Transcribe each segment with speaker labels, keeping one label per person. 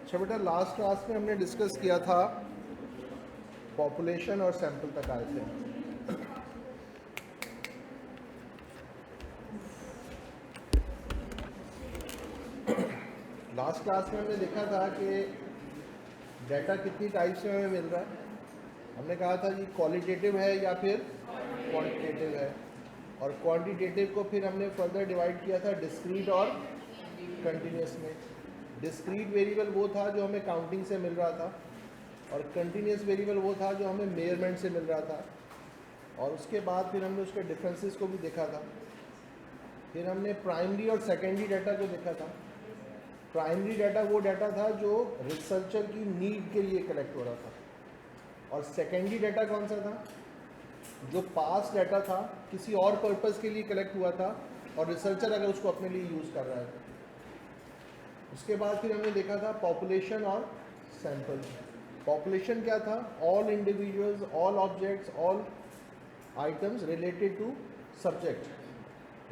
Speaker 1: अच्छा बेटा, last class में हमने डिस्कस किया था पॉपुलेशन और सैंपल तक आए थे। लास्ट क्लास में हमने देखा था कि डाटा कितनी टाइप्स में हमें मिल रहा है। हमने कहा था कि क्वालिटेटिव है या फिर क्वांटिटेटिव है, और क्वांटिटेटिव को फिर हमने फर्दर डिवाइड किया था डिस्क्रीट और कंटिन्यूस में। डिस्क्रीट वेरिएबल वो था जो हमें काउंटिंग से मिल रहा था, और कंटिन्यूस वेरिएबल वो था जो हमें मेजरमेंट से मिल रहा था। और उसके बाद फिर हमने उसके डिफरेंसेस को भी देखा था। फिर हमने प्राइमरी और सेकेंडरी डाटा को देखा था। प्राइमरी डाटा वो डाटा था जो रिसर्चर की नीड के लिए कलेक्ट हो रहा था, और सेकेंडरी डाटा कौन सा था? जो पास डाटा था, किसी और पर्पस के लिए कलेक्ट हुआ था और रिसर्चर अगर उसको अपने लिए यूज़ कर रहा है। उसके बाद फिर हमने देखा था पॉपुलेशन और सैंपल। पॉपुलेशन क्या था? All individuals, all objects, all items related to subject,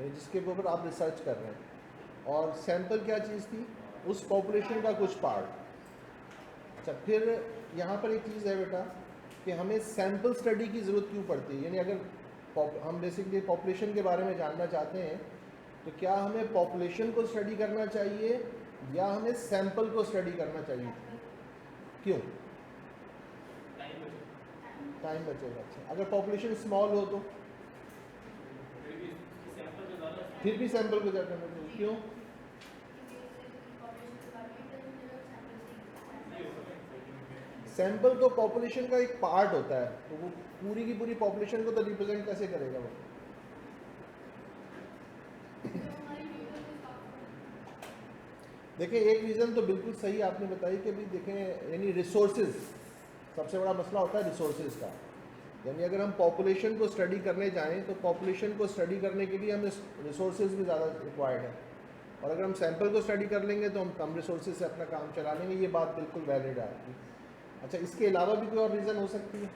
Speaker 1: जिसके ऊपर आप रिसर्च कर रहे हैं। और सैंपल क्या चीज़ थी? उस पॉपुलेशन का कुछ पार्ट। अच्छा, फिर यहाँ पर एक चीज़ है बेटा कि हमें सैंपल स्टडी की ज़रूरत क्यों पड़ती है। यानी अगर हम बेसिकली पॉपुलेशन के बारे में जानना चाहते हैं तो क्या हमें पॉपुलेशन को स्टडी करना चाहिए या हमें सैंपल को स्टडी करना चाहिए? क्यों? टाइम बचेगा। अच्छा, अगर पॉपुलेशन स्मॉल हो तो फिर भी सैंपल को ज़्यादा करना चाहिए। क्यों? सैंपल तो पॉपुलेशन का एक पार्ट होता है, तो वो पूरी की पूरी पॉपुलेशन को तो रिप्रेजेंट कैसे करेगा वो? देखिए, एक रीज़न तो बिल्कुल सही आपने बताई कि भाई देखें, यानी रिसोर्सेज सबसे बड़ा मसला होता है रिसोर्सेज का। यानी अगर हम पॉपुलेशन को स्टडी करने जाएं तो पॉपुलेशन को स्टडी करने के लिए हमें रिसोर्सेज भी ज़्यादा रिक्वायर्ड है, और अगर हम सैंपल को स्टडी कर लेंगे तो हम कम रिसोर्सेज से अपना काम चला लेंगे। ये बात बिल्कुल वैलिड है आपकी। अच्छा, इसके अलावा भी कोई और रीज़न हो सकती है?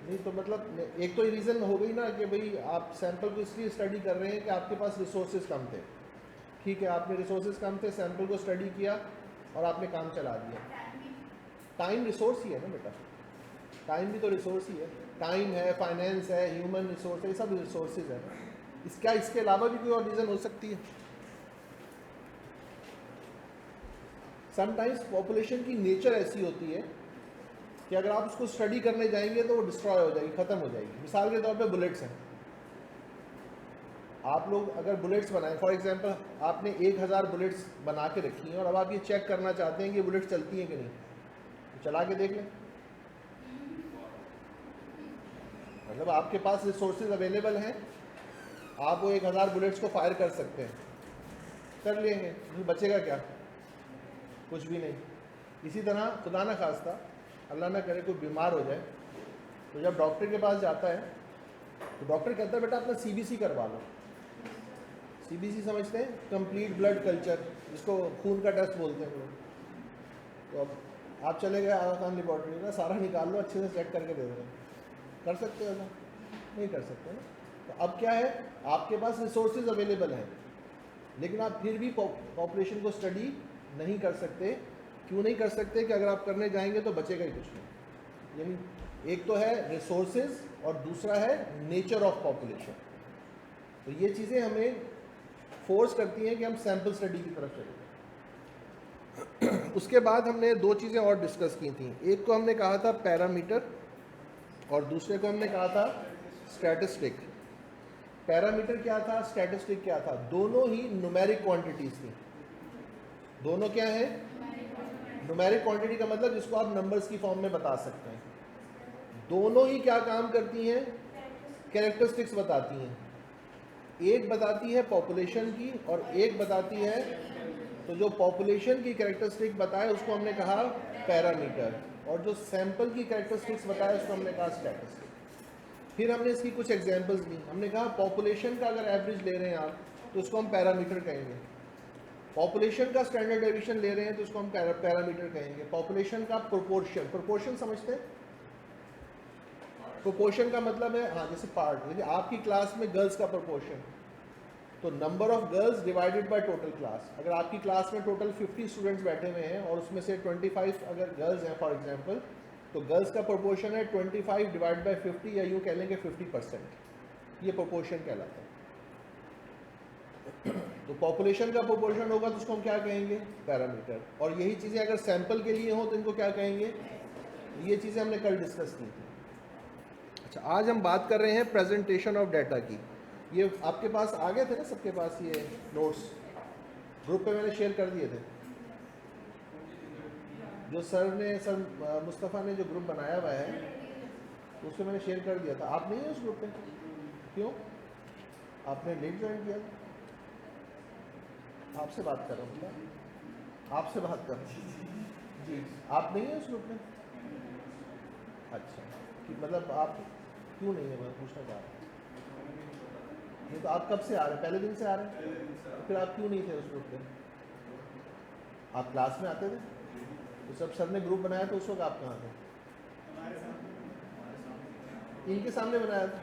Speaker 1: नहीं तो मतलब एक तो रीज़न हो गई ना कि भाई आप सैंपल को इसलिए स्टडी कर रहे हैं कि आपके पास रिसोर्सेज कम थे। ठीक है, आपने रिसोर्सेज कम थे, सैंपल को स्टडी किया और आपने काम चला दिया। टाइम रिसोर्स ही है ना बेटा, टाइम भी तो रिसोर्स ही है। टाइम है, फाइनेंस है, ह्यूमन रिसोर्स है, ये सब रिसोर्सेज है। इसके अलावा भी कोई और रीज़न हो सकती है? समटाइम्स पॉपुलेशन की नेचर ऐसी होती है कि अगर आप उसको स्टडी करने जाएंगे तो वो डिस्ट्रॉय हो जाएगी, ख़त्म हो जाएगी। मिसाल के तौर पे बुलेट्स हैं। आप लोग अगर बुलेट्स बनाएं, फॉर एग्जांपल आपने 1000 बुलेट्स बना के रखी हैं और अब आप ये चेक करना चाहते हैं कि बुलेट्स चलती हैं कि नहीं, तो चला के देख लें। मतलब आपके पास रिसोर्सेज अवेलेबल हैं, आप वो 1000 बुलेट्स को फायर कर सकते हैं, कर लेंगे, तो बचेगा क्या? कुछ भी नहीं। इसी तरह खुदा ना खास्ता, अल्लाह ना करे कोई बीमार हो जाए, तो जब डॉक्टर के पास जाता है तो डॉक्टर कहता है बेटा अपना CBC करवा लो। CBC समझते हैं? कंप्लीट ब्लड कल्चर, जिसको खून का टेस्ट बोलते हैं लोग। तो अब आप चले गए आगा खान लेबॉर्ट्री में, सारा निकाल लो, अच्छे से चेक करके दे दो। कर सकते हो ना? नहीं कर सकते ना। तो अब क्या है, आपके पास रिसोर्सेज अवेलेबल हैं, लेकिन आप फिर भी पॉपुलेशन को स्टडी नहीं कर सकते। क्यों नहीं कर सकते? कि अगर आप करने जाएंगे तो बचेगा ही कुछ नहीं। यानी एक तो है रिसोर्सेज और दूसरा है नेचर ऑफ पॉपुलेशन। तो ये चीज़ें हमें फोर्स करती हैं कि हम सैंपल स्टडी की तरफ चलें। उसके बाद हमने दो चीज़ें और डिस्कस की थी। एक को हमने कहा था पैरामीटर और दूसरे को हमने कहा था स्टैटिस्टिक। पैरामीटर क्या था, स्टैटिस्टिक क्या था? दोनों ही न्यूमेरिक क्वांटिटीज़ थी। दोनों क्या है? न्यूमेरिक क्वांटिटी का मतलब जिसको आप नंबर्स की फॉर्म में बता सकते हैं। दोनों ही क्या काम करती हैं? कैरेक्टरिस्टिक्स बताती हैं। एक बताती है पॉपुलेशन की और एक बताती है, तो जो पॉपुलेशन की कैरेक्टरिस्टिक बताए उसको हमने कहा पैरामीटर, और जो सैंपल की कैरेक्टरिस्टिक्स बताए उसको हमने कहा स्टैटिस्टिक। फिर हमने इसकी कुछ एग्जांपल्स ली। हमने कहा पॉपुलेशन का अगर एवरेज ले रहे हैं आप तो उसको हम पैरामीटर कहेंगे, पॉपुलेशन का स्टैंडर्ड डेविएशन ले रहे हैं तो उसको हम पैरामीटर कहेंगे, पॉपुलेशन का प्रोपोर्शन, प्रोपोर्शन समझते हैं? प्रोपोर्शन का मतलब है, हाँ जैसे पार्ट, जैसे आपकी क्लास में गर्ल्स का प्रोपोर्शन, तो number of girls divided by total class. अगर आपकी क्लास में टोटल 50 स्टूडेंट्स बैठे हुए हैं और उसमें से 25 अगर गर्ल्स हैं फॉर एग्जांपल, तो गर्ल्स का प्रोपोर्शन है 25 डिवाइड बाय 50, या यूँ कह लेंगे 50%, ये प्रोपोर्शन कहलाता है। तो पॉपुलेशन का प्रोपोर्शन होगा तो उसको हम क्या कहेंगे? पैरामीटर। और यही चीज़ें अगर सैंपल के लिए हो तो इनको क्या कहेंगे? ये चीज़ें हमने कल डिस्कस की थी। अच्छा, आज हम बात कर रहे हैं प्रेजेंटेशन ऑफ डाटा की। ये आपके पास आ गए थे ना सबके पास, ये नोट्स ग्रुप पे मैंने शेयर कर दिए थे। जो सर मुस्तफ़ा ने जो ग्रुप बनाया हुआ है उसमें मैंने शेयर कर दिया था। आप नहीं है उस ग्रुप पे? क्यों? आपने लेट ज्वाइन किया? आपसे बात कर रहा हूँ, आपसे बात कर रहा हूँ जी। आप नहीं है उस ग्रुप में? अच्छा, कि मतलब आप क्यों नहीं है, मैं पूछना चाह रहा हूँ। नहीं तो आप कब से आ रहे हैं? पहले दिन से आ रहे हैं? तो फिर आप क्यों नहीं थे उस ग्रुप में? आप क्लास में आते थे? तो जब सर ने ग्रुप बनाया तो उस वक्त आप कहाँ थे? इनके सामने बनाया था।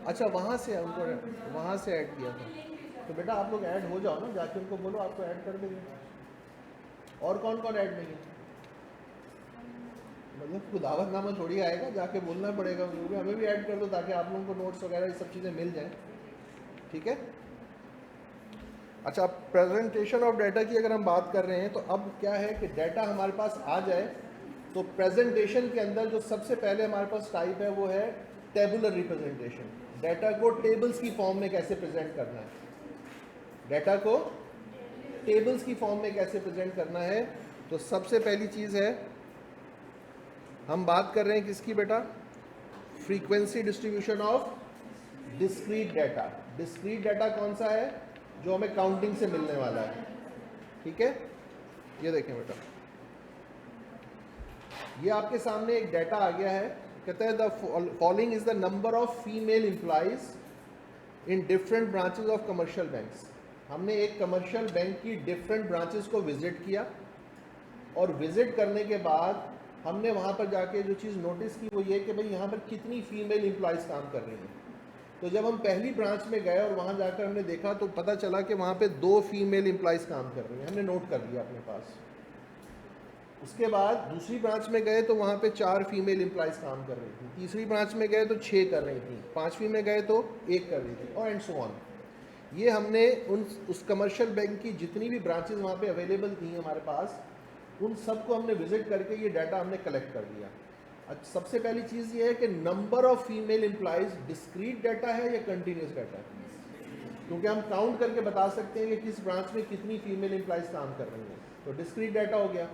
Speaker 1: अच्छा, वहाँ से उनको वहाँ से ऐड किया था। तो बेटा आप लोग ऐड हो जाओ ना, जाके उनको बोलो आपको ऐड कर देंगे। और कौन कौन ऐड नहीं है? मतलब कोई दावतनामा थोड़ी आएगा, जाके बोलना पड़ेगा उनको, हमें भी ऐड कर दो ताकि आप लोगों को नोट्स वगैरह ये सब चीज़ें मिल जाएं। ठीक है। अच्छा, प्रेजेंटेशन ऑफ डाटा की अगर हम बात कर रहे हैं तो अब क्या है कि डाटा हमारे पास आ जाए तो प्रेजेंटेशन के अंदर जो सबसे पहले हमारे पास टाइप है वो है टेबुलर रिप्रेजेंटेशन। डाटा को टेबल्स की फॉर्म में कैसे प्रेजेंट करना है, डाटा को टेबल्स की फॉर्म में कैसे प्रेजेंट करना है। तो सबसे पहली चीज़ है, हम बात कर रहे हैं किसकी बेटा? Frequency distribution of discrete data. Discrete data कौन सा है? जो हमें काउंटिंग से मिलने वाला है। ठीक है, ये देखें बेटा, ये आपके सामने एक डाटा आ गया है। कहते हैं the following is the number of female employees in different branches of commercial banks. हमने एक कमर्शियल बैंक की डिफरेंट ब्रांचेस को विजिट किया और विजिट करने के बाद हमने वहाँ पर जाके जो चीज़ नोटिस की वो ये कि भाई यहाँ पर कितनी फीमेल एम्प्लॉइज़ काम कर रही हैं। तो जब हम पहली ब्रांच में गए और वहाँ जाकर हमने देखा तो पता चला कि वहाँ पे 2 फीमेल एम्प्लॉइज़ काम कर रही हैं, हमने नोट कर लिया अपने पास। उसके बाद दूसरी ब्रांच में गए तो वहाँ पे 4 फीमेल एम्प्लॉइज़ काम कर रही थी, तीसरी ब्रांच में गए तो 6 कर रही थी, 5वीं में गए तो 1 कर रही थी, और एंड सो ऑन। ये हमने उस कमर्शियल बैंक की जितनी भी ब्रांचेज वहाँ पे अवेलेबल थी हमारे पास, उन सबको हमने विजिट करके ये डाटा हमने कलेक्ट कर लिया। अच्छा, सबसे पहली चीज़ ये है कि number of female employees discrete data है या कंटिन्यूस डाटा है? क्योंकि हम काउंट करके बता सकते हैं कि किस ब्रांच में कितनी फीमेल एम्प्लॉइज काम कर रही हैं, तो डिस्क्रीट डाटा हो गया।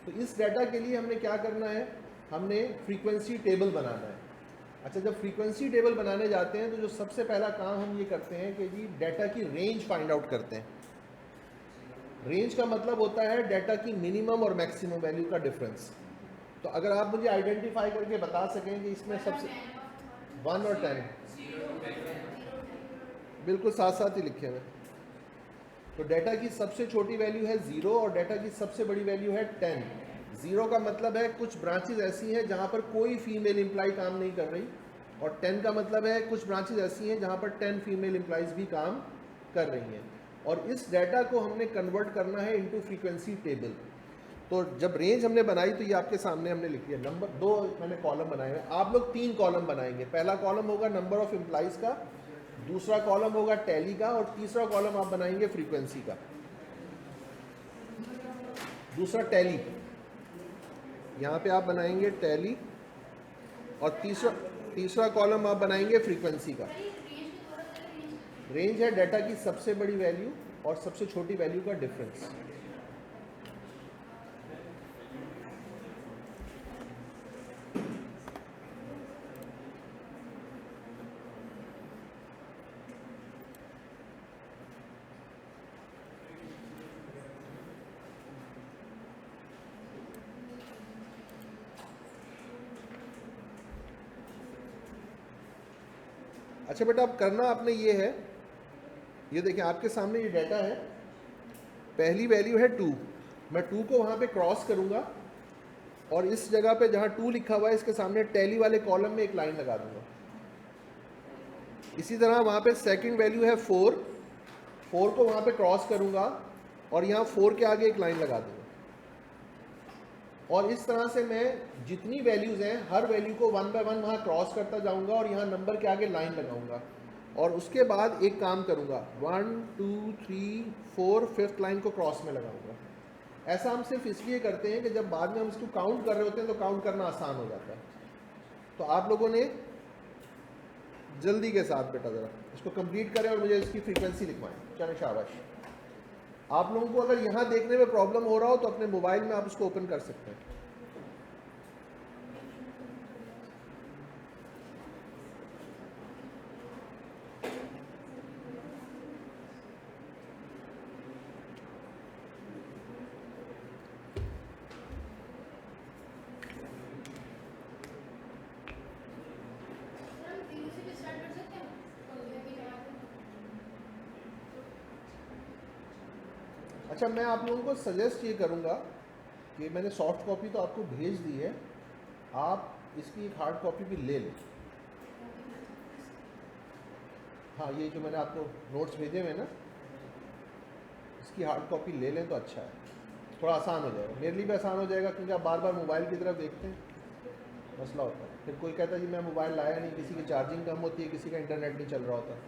Speaker 1: तो इस डाटा के लिए हमने क्या करना है? हमने फ्रीक्वेंसी टेबल बनाना है। अच्छा, जब फ्रीक्वेंसी टेबल बनाने जाते हैं तो जो सबसे पहला काम हम ये करते हैं कि जी डाटा की रेंज फाइंड आउट करते हैं। रेंज का मतलब होता है डाटा की मिनिमम और मैक्सिमम वैल्यू का डिफरेंस। तो अगर आप मुझे आइडेंटिफाई करके बता सकें कि इसमें सबसे 1 और 10, बिल्कुल साथ साथ ही लिखे हुए। तो डाटा की सबसे छोटी वैल्यू है 0 और डाटा की सबसे बड़ी वैल्यू है 10। 0 का मतलब है कुछ ब्रांचेज ऐसी हैं जहाँ पर कोई फीमेल एम्प्लॉय काम नहीं कर रही, और 10 का मतलब है कुछ ब्रांचेज ऐसी हैं जहाँ पर 10 फीमेल एम्प्लॉयज़ भी काम कर रही हैं। और इस डाटा को हमने कन्वर्ट करना है इनटू फ्रीक्वेंसी टेबल। तो जब रेंज हमने बनाई तो ये आपके सामने हमने लिख दिया। नंबर 2 मैंने कॉलम बनाए हैं, आप लोग 3 कॉलम बनाएंगे। पहला कॉलम होगा नंबर ऑफ एम्प्लॉइज़ का, दूसरा कॉलम होगा टैली का, और तीसरा कॉलम आप बनाएंगे फ्रीक्वेंसी का। दूसरा टैली, यहाँ पे आप बनाएंगे टैली, और तीसरा कॉलम आप बनाएंगे फ्रीक्वेंसी का। रेंज है डाटा की सबसे बड़ी वैल्यू और सबसे छोटी वैल्यू का डिफरेंस। अच्छा बेटा, अब करना आपने ये है, ये देखिए आपके सामने ये डाटा है, पहली वैल्यू है 2, मैं 2 को वहाँ पे क्रॉस करूँगा और इस जगह पे जहाँ 2 लिखा हुआ है इसके सामने टैली वाले कॉलम में एक लाइन लगा दूंगा। इसी तरह वहाँ पे सेकंड वैल्यू है 4, 4 को वहाँ पे क्रॉस करूँगा और यहाँ 4 के आगे एक लाइन लगा दूंगा। और इस तरह से मैं जितनी वैल्यूज़ हैं हर वैल्यू को 1 बाय 1 वहाँ क्रॉस करता जाऊँगा और यहाँ नंबर के आगे लाइन लगाऊंगा और उसके बाद एक काम करूँगा 1 2 3 4 5th लाइन को क्रॉस में लगाऊंगा। ऐसा हम सिर्फ इसलिए करते हैं कि जब बाद में हम इसको काउंट कर रहे होते हैं तो काउंट करना आसान हो जाता है। तो आप लोगों ने जल्दी के साथ बेटा ज़रा इसको कंप्लीट करें और मुझे इसकी फ्रीक्वेंसी लिखवाएं। चलें, शाबाश। आप लोगों को अगर यहाँ देखने में प्रॉब्लम हो रहा हो तो अपने मोबाइल में आप उसको ओपन कर सकते हैं। अच्छा, मैं आप लोगों को सजेस्ट ये करूँगा कि मैंने सॉफ्ट कॉपी तो आपको भेज दी है, आप इसकी एक हार्ड कॉपी भी ले लें। हाँ, ये जो मैंने आपको नोट्स भेजे हुए ना, इसकी हार्ड कॉपी ले लें तो अच्छा है, थोड़ा आसान हो जाएगा। मेरे लिए भी आसान हो जाएगा क्योंकि आप बार बार मोबाइल की तरफ देखते हैं, मसला होता है। फिर कोई कहता है जी मैं मोबाइल लाया नहीं, किसी की चार्जिंग कम होती है, किसी का इंटरनेट नहीं चल रहा होता।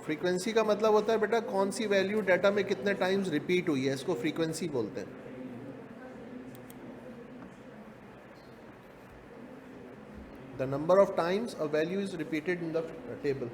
Speaker 1: फ्रीक्वेंसी का मतलब होता है बेटा कौन सी वैल्यू डाटा में कितने टाइम्स रिपीट हुई है, इसको फ्रीक्वेंसी बोलते हैं। The number of times a value is repeated in the table.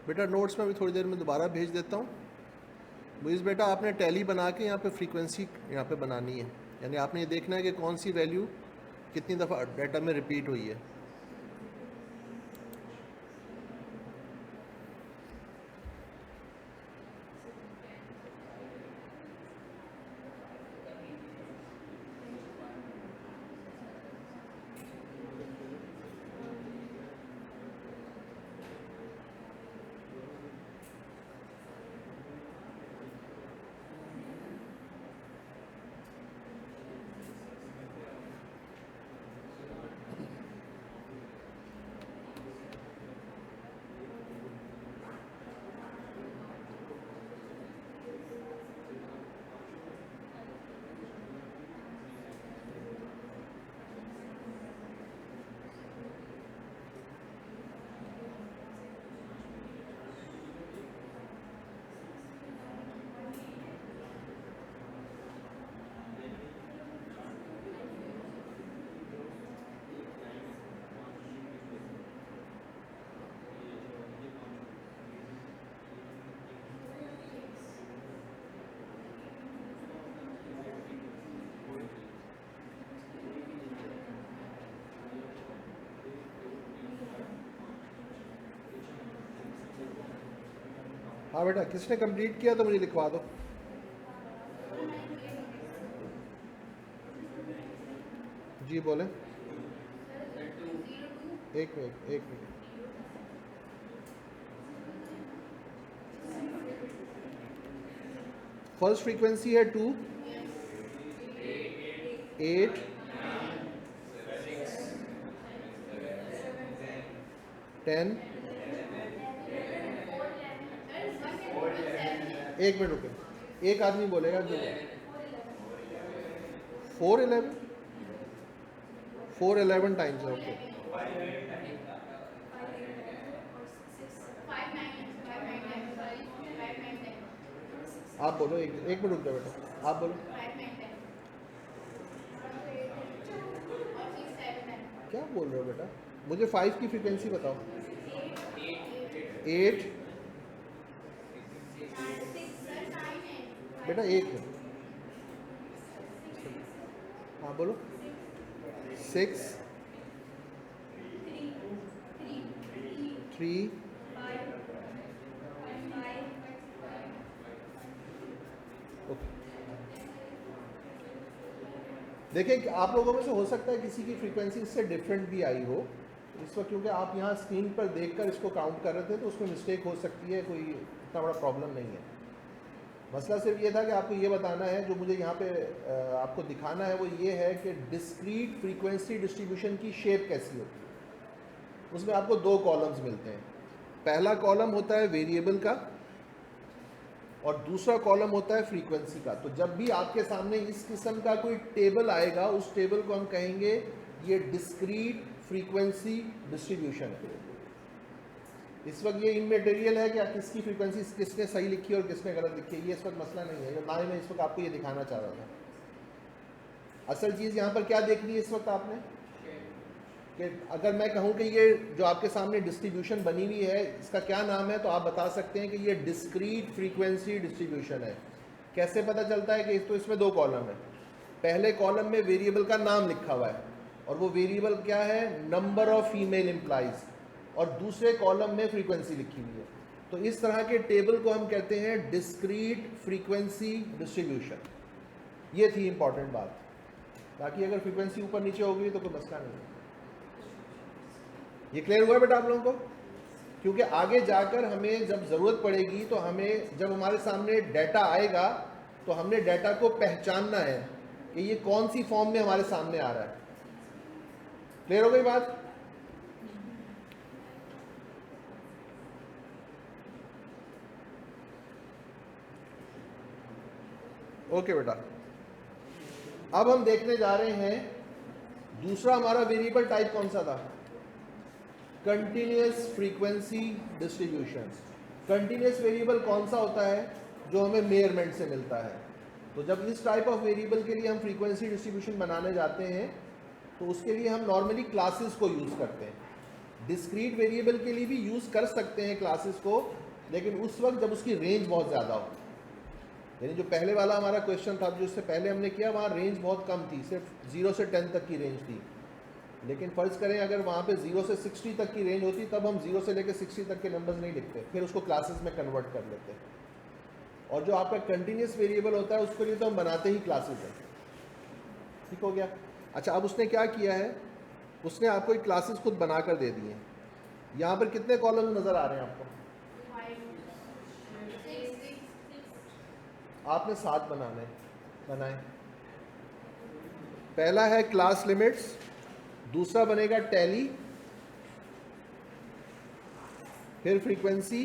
Speaker 1: बेटा नोट्स में भी थोड़ी देर में दोबारा भेज देता हूँ। मुझे बेटा आपने टैली बना के यहाँ पे फ्रीक्वेंसी यहाँ पे बनानी है, यानी आपने ये देखना है कि कौन सी वैल्यू कितनी दफ़ा डाटा में रिपीट हुई है। हाँ बेटा, किसने कंप्लीट किया तो मुझे लिखवा दो। जी बोलें। एक मिनट एक मिनट। फर्स्ट फ्रीक्वेंसी है 2, 8, 10। एक मिनट रुके, एक आदमी बोलेगा जो 411, 411 टाइम्स है। ओके आप बोलो, एक मिनट रुक जाओ बेटा, आप बोलो। क्या बोल रहे हो बेटा? मुझे 5 की फ्रीक्वेंसी बताओ। 8 बेटा, एक है। हाँ बोलो। 6, 3। ओके, देखिए आप लोगों में से हो सकता है किसी की फ्रीक्वेंसी इससे डिफरेंट भी आई हो इस वक्त, क्योंकि आप यहाँ स्क्रीन पर देखकर इसको काउंट कर रहे थे तो उसमें मिस्टेक हो सकती है, कोई इतना बड़ा प्रॉब्लम नहीं है। मसला सिर्फ ये था कि आपको ये बताना है, जो मुझे यहाँ पे आपको दिखाना है वो ये है कि डिस्क्रीट फ्रीक्वेंसी डिस्ट्रीब्यूशन की शेप कैसी होती है। उसमें आपको 2 कॉलम्स मिलते हैं। पहला कॉलम होता है वेरिएबल का और दूसरा कॉलम होता है फ्रीक्वेंसी का। तो जब भी आपके सामने इस किस्म का कोई टेबल आएगा, उस टेबल को हम कहेंगे ये डिस्क्रीट फ्रीक्वेंसी डिस्ट्रीब्यूशन है। इस वक्त ये इमटेरियल है कि किसकी फ्रीक्वेंसी किसने सही लिखी है और किसने गलत लिखी है, ये इस वक्त मसला नहीं है। ना ही मैं इस वक्त आपको ये दिखाना चाह रहा था। असल चीज़ यहाँ पर क्या देखनी है इस वक्त आपने, कि अगर मैं कहूँ कि ये जो आपके सामने डिस्ट्रीब्यूशन बनी हुई है इसका क्या नाम है, तो आप बता सकते हैं कि ये डिस्क्रीट फ्रीक्वेंसी डिस्ट्रीब्यूशन है। कैसे पता चलता है कि तो इसमें 2 कॉलम है। पहले कॉलम में वेरिएबल का नाम लिखा हुआ है और वो वेरिएबल क्या है, नंबर ऑफ फीमेल एम्प्लॉइज, और दूसरे कॉलम में फ्रीक्वेंसी लिखी हुई है। तो इस तरह के टेबल को हम कहते हैं डिस्क्रीट फ्रीक्वेंसी डिस्ट्रीब्यूशन। ये थी इंपॉर्टेंट बात। बाकी अगर फ्रीक्वेंसी ऊपर नीचे होगी तो कोई मसला नहीं है। ये क्लियर हुआ बेटा आप लोगों को? क्योंकि आगे जाकर हमें जब ज़रूरत पड़ेगी तो हमें, जब हमारे सामने डाटा आएगा तो हमने डाटा को पहचानना है कि ये कौन सी फॉर्म में हमारे सामने आ रहा है। क्लियर हो गई बात? ओके बेटा, अब हम देखने जा रहे हैं दूसरा हमारा वेरिएबल टाइप कौन सा था, continuous frequency distribution. Continuous variable कौन सा होता है, जो हमें मेजरमेंट से मिलता है। तो जब इस टाइप ऑफ वेरिएबल के लिए हम फ्रीक्वेंसी डिस्ट्रीब्यूशन बनाने जाते हैं तो उसके लिए हम नॉर्मली क्लासेस को यूज़ करते हैं। डिस्क्रीट वेरिएबल के लिए भी यूज़ कर सकते हैं क्लासेस को, लेकिन उस वक्त जब उसकी रेंज बहुत ज़्यादा हो। यानी जो पहले वाला हमारा क्वेश्चन था, जो उससे पहले हमने किया, वहाँ रेंज बहुत कम थी, सिर्फ 0 से 10 तक की रेंज थी। लेकिन फ़र्ज़ करें अगर वहाँ पे 0 से 60 तक की रेंज होती, तब हम 0 से लेकर 60 तक के नंबर्स नहीं लिखते, फिर उसको क्लासेस में कन्वर्ट कर लेते। और जो आपका कंटिन्यूस वेरिएबल होता है उसके लिए तो हम बनाते ही क्लासेस हैं। ठीक हो गया? अच्छा, अब उसने क्या किया है, उसने आपको एक क्लासेस खुद बना कर दे दिए हैं। यहाँ पर कितने कॉलम नज़र आ रहे हैं आपको? आपने 7 बनाए। पहला है क्लास लिमिट्स, दूसरा बनेगा टैली, फिर frequency,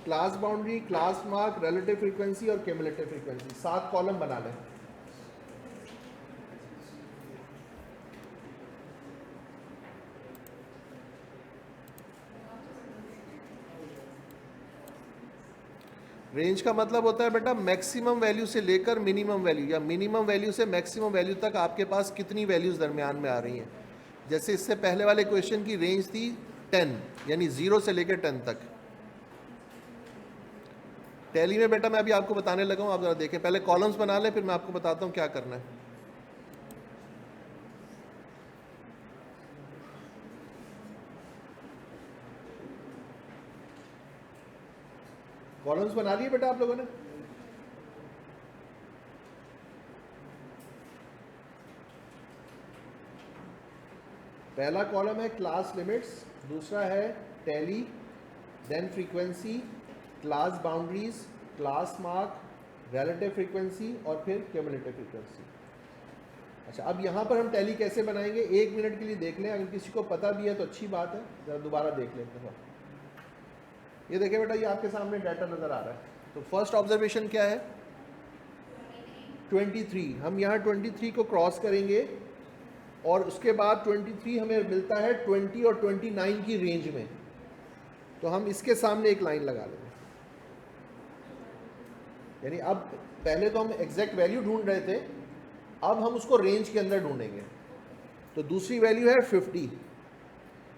Speaker 1: class boundary, class mark, relative frequency और क्यूमुलेटिव फ्रीक्वेंसी। 7 कॉलम बना लें। रेंज का मतलब होता है बेटा मैक्सिमम वैल्यू से लेकर मिनिमम वैल्यू, या मिनिमम वैल्यू से मैक्सिमम वैल्यू तक आपके पास कितनी वैल्यूज़ दरमियान में आ रही हैं। जैसे इससे पहले वाले क्वेश्चन की रेंज थी 10, यानी 0 से लेकर 10 तक। टैली में बेटा मैं अभी आपको बताने लगा हूँ, आप ज़रा देखें। पहले कॉलम्स बना लें, फिर मैं आपको बताता हूँ क्या करना है। कॉलम्स बना लिए बेटा आप लोगों ने? पहला कॉलम है क्लास लिमिट्स, दूसरा है tally, then frequency, class boundaries, class mark, relative frequency और फिर क्यूमुलेटिव फ्रीक्वेंसी। अच्छा, अब यहाँ पर हम टैली कैसे बनाएंगे 1 मिनट के लिए देख लें, अगर किसी को पता भी है तो अच्छी बात है, ज़रा दोबारा देख लें। तो ये देखिए बेटा, ये आपके सामने डाटा नज़र आ रहा है। तो फर्स्ट ऑब्जर्वेशन क्या है 23, हम यहाँ 23 को क्रॉस करेंगे और उसके बाद 23 हमें मिलता है 20 और 29 की रेंज में, तो हम इसके सामने एक लाइन लगा लेंगे। यानी अब पहले तो हम एग्जैक्ट वैल्यू ढूंढ रहे थे, अब हम उसको रेंज के अंदर ढूंढेंगे। तो दूसरी वैल्यू है 50,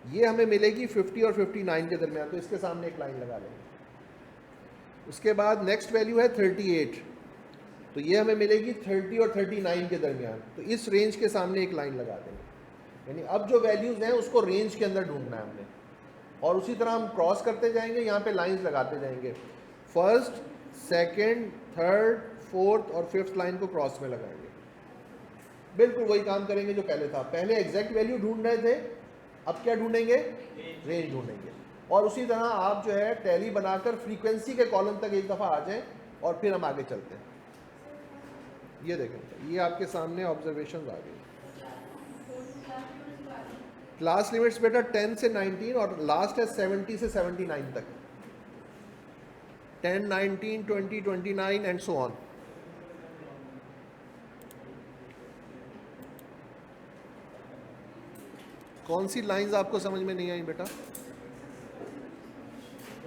Speaker 1: ये हमें मिलेगी 50 और 59 के दरमियान, तो इसके सामने एक लाइन लगा लेंगे। उसके बाद नेक्स्ट वैल्यू है 38, तो ये हमें मिलेगी 30 और 39 के दरमियान, तो इस रेंज के सामने एक लाइन लगा देंगे। यानी अब जो वैल्यूज़ हैं उसको रेंज के अंदर ढूंढना है हमने, और उसी तरह हम क्रॉस करते जाएंगे, यहाँ पे लाइंस लगाते जाएंगे। फर्स्ट, सेकंड, थर्ड, फोर्थ और फिफ्थ लाइन को क्रॉस में लगाएंगे। बिल्कुल वही काम करेंगे जो पहले था, पहले एग्जैक्ट वैल्यू ढूंढ रहे थे, अब क्या ढूंढेंगे, रेंज ढूंढेंगे। और उसी तरह आप जो है टैली बनाकर फ्रीक्वेंसी के कॉलम तक एक दफ़ा आ जाएं और फिर हम आगे चलते हैं। ये देखें, ये आपके सामने ऑब्जर्वेशन आ गई। क्लास लिमिट्स बेटा 10 से 19 और लास्ट है 70 से 79 तक, 10, 19, 20, 29 एंड सो ऑन। कौन सी लाइंस आपको समझ में नहीं आई बेटा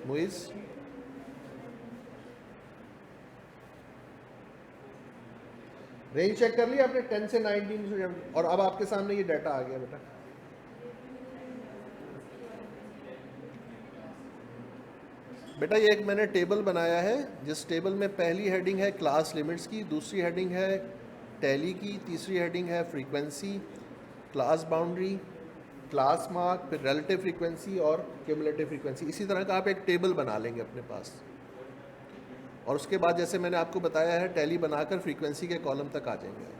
Speaker 1: मुइज? रेंज चेक कर लिया आपने 10 से 19, और अब आपके सामने ये डाटा आ गया बेटा। बेटा ये एक मैंने टेबल बनाया है, जिस टेबल में पहली हेडिंग है क्लास लिमिट्स की, दूसरी हेडिंग है टैली की, तीसरी हेडिंग है frequency, class boundary, class mark, फिर रिलेटिव फ्रीक्वेंसी और क्यूमुलेटिव फ्रीक्वेंसी। इसी तरह का आप एक टेबल बना लेंगे अपने पास, और उसके बाद जैसे मैंने आपको बताया है टैली बनाकर फ्रीक्वेंसी के कॉलम तक आ जाएंगे।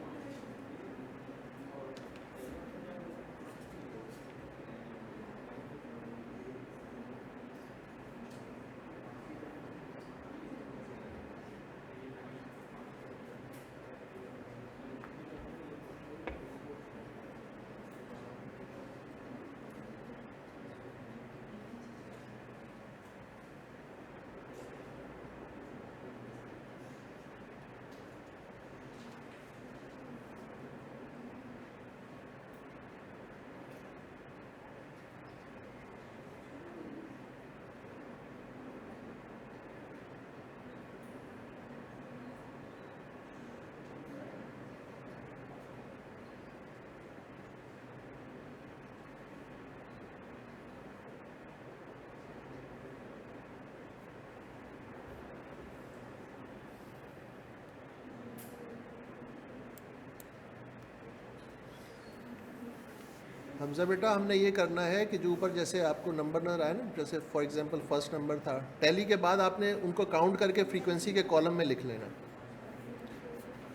Speaker 1: हमजा बेटा हमने ये करना है कि जो ऊपर जैसे आपको नंबर नजर आया ना, जैसे फॉर एग्जांपल फर्स्ट नंबर था, टैली के बाद आपने उनको काउंट करके फ्रीक्वेंसी के कॉलम में लिख लेना।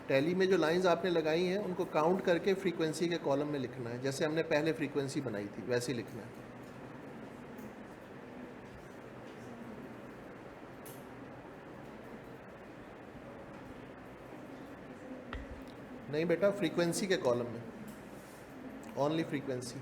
Speaker 1: टैली में जो लाइंस आपने लगाई हैं उनको काउंट करके फ्रीक्वेंसी के कॉलम में लिखना है, जैसे हमने पहले फ्रीक्वेंसी बनाई थी वैसे ही लिखना है। नहीं बेटा, फ्रीक्वेंसी के कॉलम में, ओनली फ्रीक्वेंसी।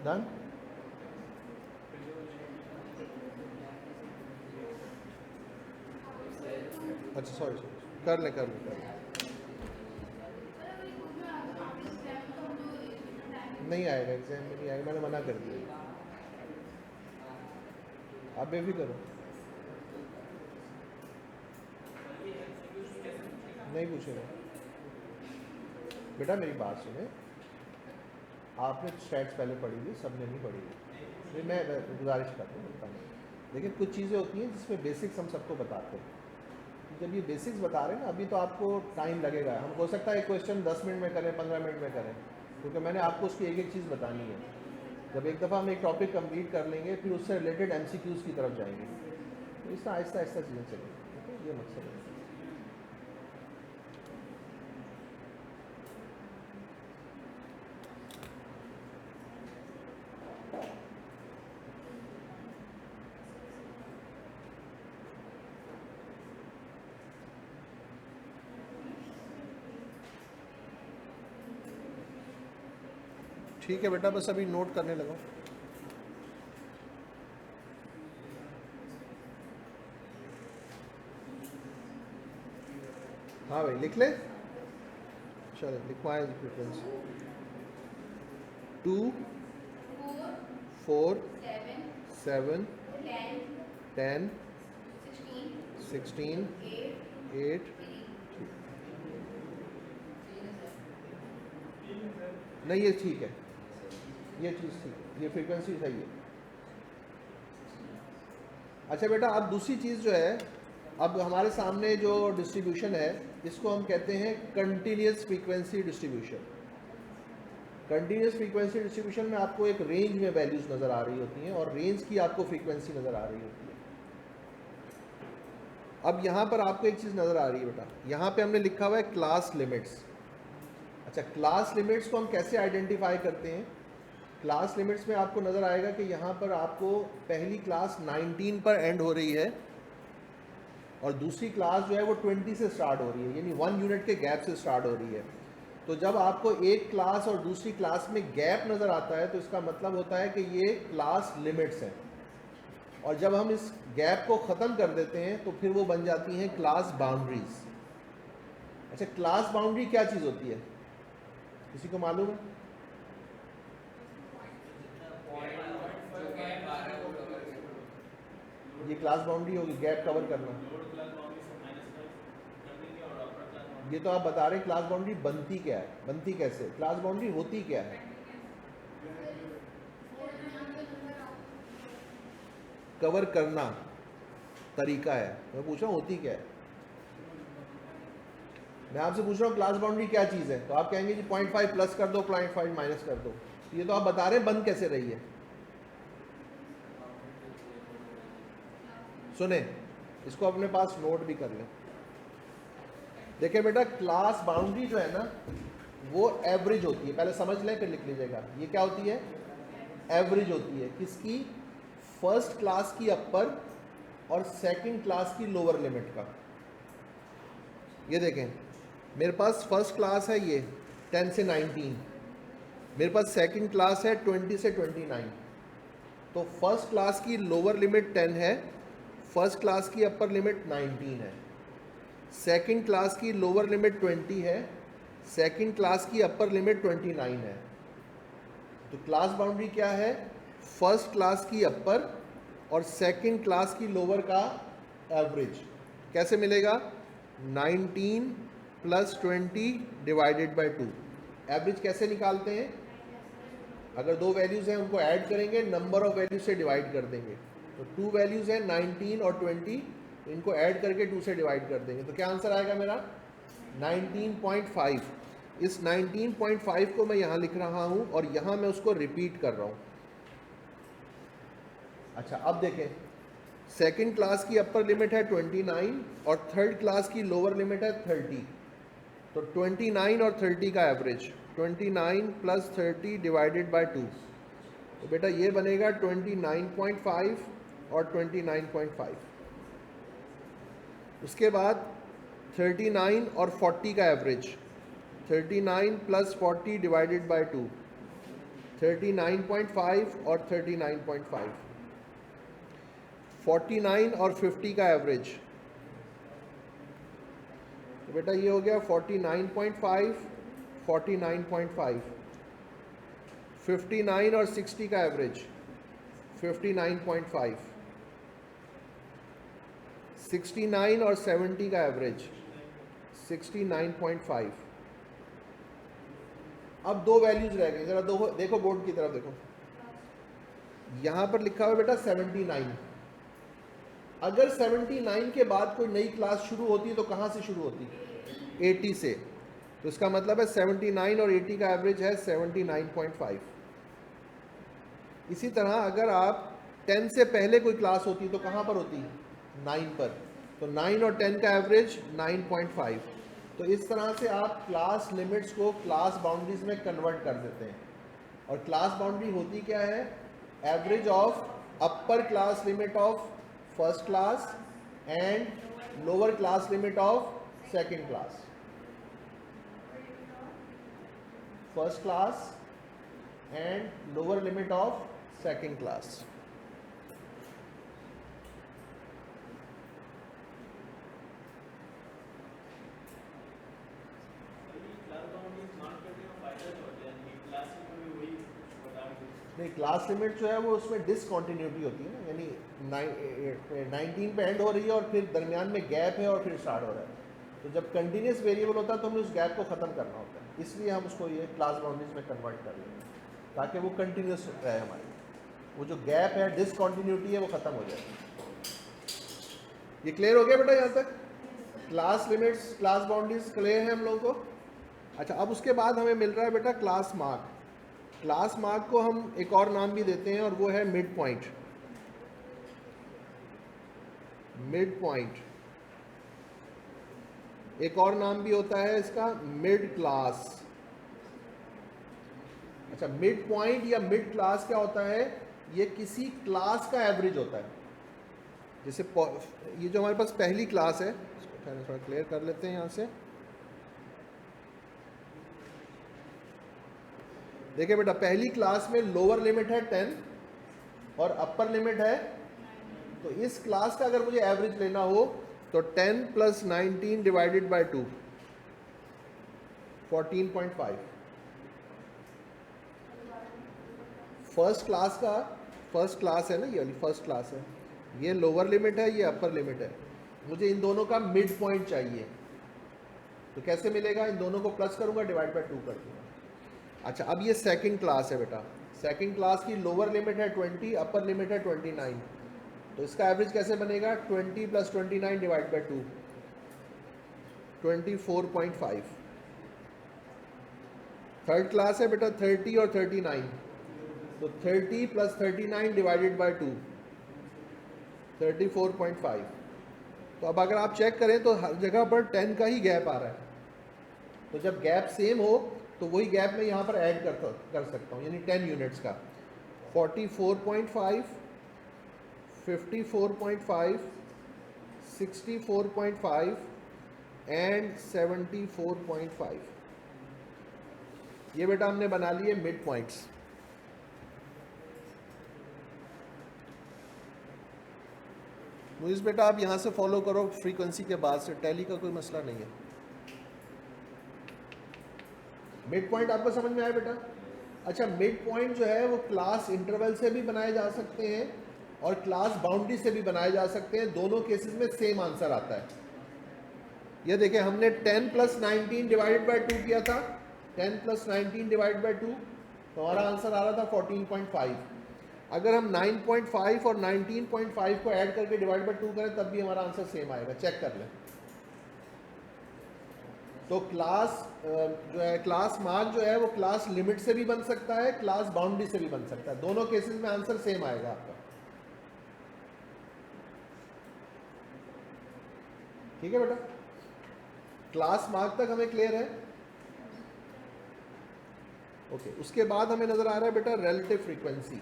Speaker 1: डन। अच्छा सॉरी, कर ले। नहीं आएगा, एग्जाम में नहीं आएगा, मैंने मना कर दिया। आप बेफिक्र करो, नहीं पूछेगा। बेटा मेरी बात सुने, आपने स्टैट्स पहले पढ़ी थी, सबने नहीं पढ़ी थी। मैं गुजारिश करता हूँ, लेकिन कुछ चीज़ें होती हैं जिसमें बेसिक्स हम सबको बताते हैं। जब ये बेसिक्स बता रहे हैं ना, अभी तो आपको टाइम लगेगा। हम हो सकता है एक क्वेश्चन 10 मिनट में करें, 15 मिनट में करें, क्योंकि मैंने आपको उसकी एक एक चीज़ बतानी है। जब एक दफ़ा हम एक टॉपिक कंप्लीट कर लेंगे, फिर उससे रिलेटेड MCQs की तरफ जाएंगे। तो इस तरह आहिस्ता आहिस्ता चीज़ें चलेंगी, ठीक है? ये मकसद है। ठीक है बेटा, बस अभी नोट करने लगा। हाँ भाई लिख ले, चलो लिखवाए फ्रीक्वेंसी 2 4 7 10 16 8। नहीं ये ठीक है, ये चीज़ ठीक है, ये फ्रीक्वेंसी सही है। अच्छा बेटा, अब दूसरी चीज़ जो है, अब हमारे सामने जो डिस्ट्रीब्यूशन है, इसको हम कहते हैं continuous frequency distribution. Continuous frequency distribution में आपको एक रेंज में वैल्यूज़ नज़र आ रही होती हैं और रेंज की आपको फ्रीक्वेंसी नज़र आ रही होती है। अब यहाँ पर आपको एक चीज़ नज़र आ रही है बेटा, यहाँ पे हमने लिखा हुआ है क्लास लिमिट्स। अच्छा, क्लास लिमिट्स को हम कैसे आइडेंटिफाई करते हैं? क्लास लिमिट्स में आपको नज़र आएगा कि यहाँ पर आपको पहली क्लास 19 पर एंड हो रही है और दूसरी क्लास जो है वो 20 से स्टार्ट हो रही है, यानी 1 यूनिट के गैप से स्टार्ट हो रही है। तो जब आपको एक क्लास और दूसरी क्लास में गैप नज़र आता है, तो इसका मतलब होता है कि ये क्लास लिमिट्स हैं। और जब हम इस गैप को ख़त्म कर देते हैं तो फिर वो बन जाती हैं क्लास बाउंड्रीज। अच्छा, क्लास बाउंड्री क्या चीज़ होती है, किसी को मालूम है? ये क्लास बाउंड्री होगी, गैप कवर करना। ये तो आप बता रहे क्लास बाउंड्री बनती क्या है, बनती कैसे, क्लास बाउंड्री होती क्या है? कवर करना तरीका है, मैं पूछ रहा हूँ होती क्या है। मैं आपसे पूछ रहा हूँ क्लास बाउंड्री क्या चीज़ है, तो आप कहेंगे जी 0.5 प्लस कर दो, 0.5 माइनस कर दो। ये तो आप बता रहे बंद कैसे रही है। सुने, इसको अपने पास नोट भी कर लें। देखिए बेटा, क्लास बाउंड्री जो है ना, वो एवरेज होती है, पहले समझ लें फिर लिख लीजिएगा। ये क्या होती है? एवरेज होती है। किसकी? फर्स्ट क्लास की अपर और सेकंड क्लास की लोअर लिमिट का। ये देखें, मेरे पास फर्स्ट क्लास है ये 10 से 19, मेरे पास सेकंड क्लास है 20 से 29। तो फर्स्ट क्लास की लोअर लिमिट 10 है, फर्स्ट क्लास की अपर लिमिट 19 है, सेकंड क्लास की लोअर लिमिट 20 है, सेकंड क्लास की अपर लिमिट 29 है। तो क्लास बाउंड्री क्या है? फर्स्ट क्लास की अपर और सेकंड क्लास की लोअर का एवरेज। कैसे मिलेगा? 19 प्लस 20 डिवाइडेड बाय 2। एवरेज कैसे निकालते हैं? अगर दो वैल्यूज़ हैं उनको ऐड करेंगे, नंबर ऑफ वैल्यूज से डिवाइड कर देंगे। तो 2 वैल्यूज़ हैं 19 और 20, इनको ऐड करके 2 से डिवाइड कर देंगे। तो क्या आंसर आएगा मेरा? 19.5। इस 19.5 को मैं यहाँ लिख रहा हूँ और यहाँ मैं उसको रिपीट कर रहा हूँ। अच्छा, अब देखें, सेकंड क्लास की अपर लिमिट है 29 और थर्ड क्लास की लोअर लिमिट है 30। तो 29 और 30 का एवरेज 29 प्लस 30 डिवाइडेड बाय 2। तो बेटा ये बनेगा 29.5 और 29.5। उसके बाद 39 और 40 का एवरेज 39 प्लस 40 डिवाइडेड बाय 2। 39.5 और 39.5, 49 और 50 का एवरेज, तो बेटा ये हो गया 49.5, 49.5, 59 और 60 का एवरेज 59.5, 69 और 70 का एवरेज 69.5। अब दो वैल्यूज रह गई, जरा देखो बोर्ड की तरफ देखो, यहां पर लिखा हुआ बेटा 79। अगर 79 के बाद कोई नई क्लास शुरू होती है तो कहां से शुरू होती है? 80 से। तो इसका मतलब है 79 और 80 का एवरेज है 79.5। इसी तरह अगर आप 10 से पहले कोई क्लास होती तो कहां पर होती? 9 पर। तो 9 और 10 का एवरेज 9.5। तो इस तरह से आप क्लास लिमिट्स को क्लास बाउंड्रीज में कन्वर्ट कर देते हैं। और क्लास बाउंड्री होती क्या है? Average of upper class limit of first class and lower class limit of second class. First class and lower limit of second class. नहीं, क्लास लिमिट जो है वो उसमें डिसकंटिन्यूटी होती है ना, यानी 19 पे एंड हो रही है और फिर दरमियान में गैप है और फिर स्टार्ट हो रहा है। तो जब कंटिन्यूस वेरिएबल होता है तो हमें उस गैप को ख़त्म करना होता है, इसलिए हम उसको ये क्लास बाउंड्रीज में कन्वर्ट कर लेते हैं ताकि वो कंटिन्यूस रहे हमारी, वो जो गैप है डिसकंटिन्यूटी है वो ख़त्म हो जाए। ये क्लियर हो गया बेटा यहाँ तक? Class limits class boundaries clear है हम लोगों को? अच्छा, अब उसके बाद हमें मिल रहा है बेटा क्लास मार्क। क्लास मार्क को हम एक और नाम भी देते हैं और वो है मिड पॉइंट। मिड पॉइंट एक और नाम भी होता है इसका, मिड क्लास। अच्छा, मिड पॉइंट या मिड क्लास क्या होता है? ये किसी क्लास का एवरेज होता है। जैसे ये जो हमारे पास पहली क्लास है, इसको थोड़ा क्लियर कर लेते हैं यहां से। देखिए बेटा, पहली क्लास में लोअर लिमिट है 10 और अपर लिमिट है, तो इस क्लास का अगर मुझे एवरेज लेना हो तो 10 plus 19 divided by 2 14.5। First class है ना, ये वाली फर्स्ट क्लास है, ये लोअर लिमिट है, ये अपर लिमिट है। मुझे इन दोनों का मिड पॉइंट चाहिए, तो कैसे मिलेगा? इन दोनों को प्लस करूंगा, डिवाइड बाय 2 कर दूंगा। अच्छा, अब ये सेकंड क्लास है बेटा। सेकंड क्लास की लोअर लिमिट है 20, अपर लिमिट है 29, तो इसका एवरेज कैसे बनेगा? 20 plus 29 divide by 2 24.5। Third class है बेटा 30 और 39, तो 30 प्लस 39 डिवाइडेड बाय 2 34.5। तो अब अगर आप चेक करें तो हर जगह पर 10 का ही गैप आ रहा है, तो जब गैप सेम हो तो वही गैप मैं यहाँ पर ऐड कर सकता हूँ, यानी 10 यूनिट्स का। 44.5, 54.5, 64.5 एंड 74.5। ये बेटा हमने बना लिए मिड पॉइंट्स। मुझे बेटा आप यहाँ से फॉलो करो फ्रीक्वेंसी के बाद से, टैली का कोई मसला नहीं है। मिड पॉइंट आपको समझ में आया बेटा? अच्छा, मिड पॉइंट जो है वो क्लास इंटरवल से भी बनाए जा सकते हैं और क्लास बाउंड्री से भी बनाए जा सकते हैं। दोनों केसेस में सेम आंसर आता है। ये देखिए, हमने 10 प्लस 19 डिवाइडेड बाय 2 किया था, 10 प्लस 19 डिवाइड बाय 2, तो हमारा आंसर आ रहा था 14.5। अगर हम 9.5 और 19.5 को ऐड करके डिवाइड बाय 2 करें तब भी हमारा आंसर सेम आएगा, चेक कर लें। तो क्लास जो है, क्लास मार्क जो है वो क्लास लिमिट से भी बन सकता है, क्लास बाउंड्री से भी बन सकता है। दोनों केसेस में आंसर सेम आएगा आपका। ठीक है बेटा? क्लास मार्क तक हमें क्लियर है? ओके, उसके बाद हमें नजर आ रहा है बेटा रिलेटिव फ्रीक्वेंसी।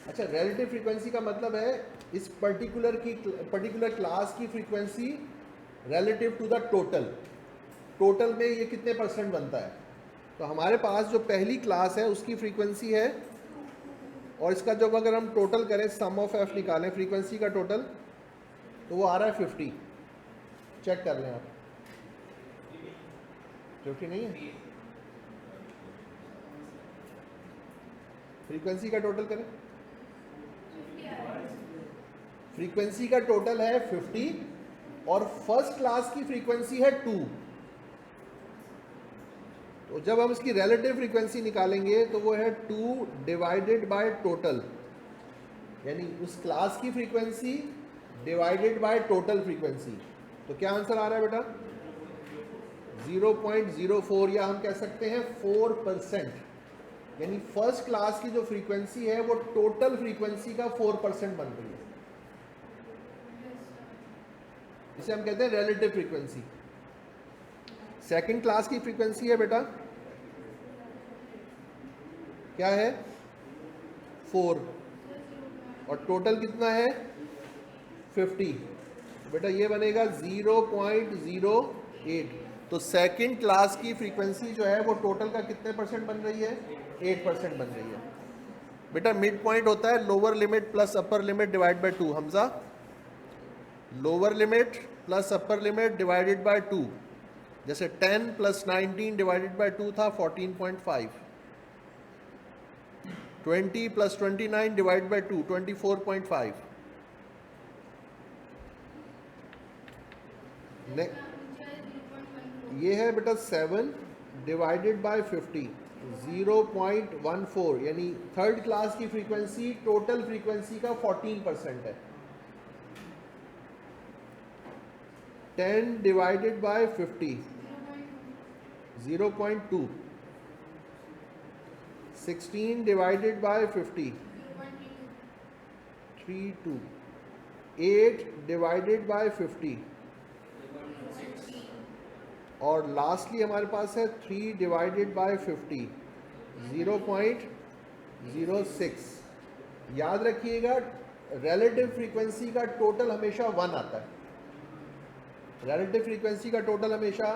Speaker 1: अच्छा, रिलेटिव फ्रीक्वेंसी का मतलब है इस पर्टिकुलर क्लास की frequency relative to the total. Total में ये कितने परसेंट बनता है? तो हमारे पास जो पहली क्लास है उसकी फ्रीक्वेंसी है, और इसका जब अगर हम टोटल करें, सम ऑफ एफ निकालें फ्रीक्वेंसी का टोटल, तो वो आ रहा है 50। चेक कर लें आप, 50 नहीं है? फ्रीक्वेंसी का टोटल करें, फ्रीक्वेंसी का टोटल है 50 और फर्स्ट क्लास की फ्रीक्वेंसी है 2। तो जब हम इसकी रिलेटिव फ्रीक्वेंसी निकालेंगे तो वो है 2 डिवाइडेड बाय टोटल, यानी उस क्लास की frequency divided by total frequency. तो क्या आंसर आ रहा है बेटा? 0.04, या हम कह सकते हैं 4%। यानी फर्स्ट क्लास की जो फ्रीक्वेंसी है वो टोटल फ्रीक्वेंसी का 4% बन रही है। इसे हम कहते हैं रिलेटिव फ्रीक्वेंसी। सेकंड क्लास की फ्रीक्वेंसी है बेटा, क्या है? 4, और टोटल कितना है? 50। बेटा ये बनेगा 0.08। तो सेकंड क्लास की फ्रीक्वेंसी जो है वो टोटल का कितने परसेंट बन रही है? 8% बन रही है। बेटा मिड पॉइंट होता है lower limit plus upper limit divide by 2। Hamza, lower limit plus upper limit divided by 2। जैसे 10 प्लस 19 डिवाइडेड बाय 2 था 14.5। 20 प्लस 29 डिवाइड बाय 2 24.5। ये है बेटा 7 डिवाइडेड बाय 50, 0.14। यानी थर्ड क्लास की फ्रीक्वेंसी टोटल फ्रीक्वेंसी का 14% है। 10 divided by 50, 0.2। 16 divided by 50, 32। 8 divided by 50, और लास्टली हमारे पास है 3 डिवाइडेड बाय 50, 0.06। याद रखिएगा रिलेटिव फ्रीक्वेंसी का टोटल हमेशा 1 आता है। रिलेटिव फ्रीक्वेंसी का टोटल हमेशा,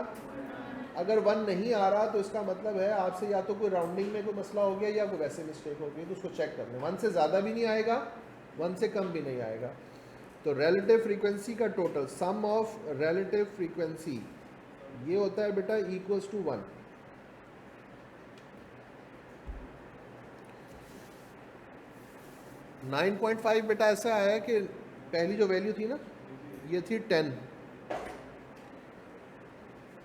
Speaker 1: अगर 1 नहीं आ रहा तो इसका मतलब है आपसे या तो कोई राउंडिंग में कोई मसला हो गया या कोई वैसे मिस्टेक हो गई, तो उसको चेक कर लें। 1 से ज़्यादा भी नहीं आएगा, 1 से कम भी नहीं आएगा। तो रिलेटिव फ्रीक्वेंसी का total, sum of relative frequency, ये होता है बेटा इक्वल्स टू 1। नाइन 9.5 बेटा ऐसा है कि पहली जो वैल्यू थी ना, ये थी 10।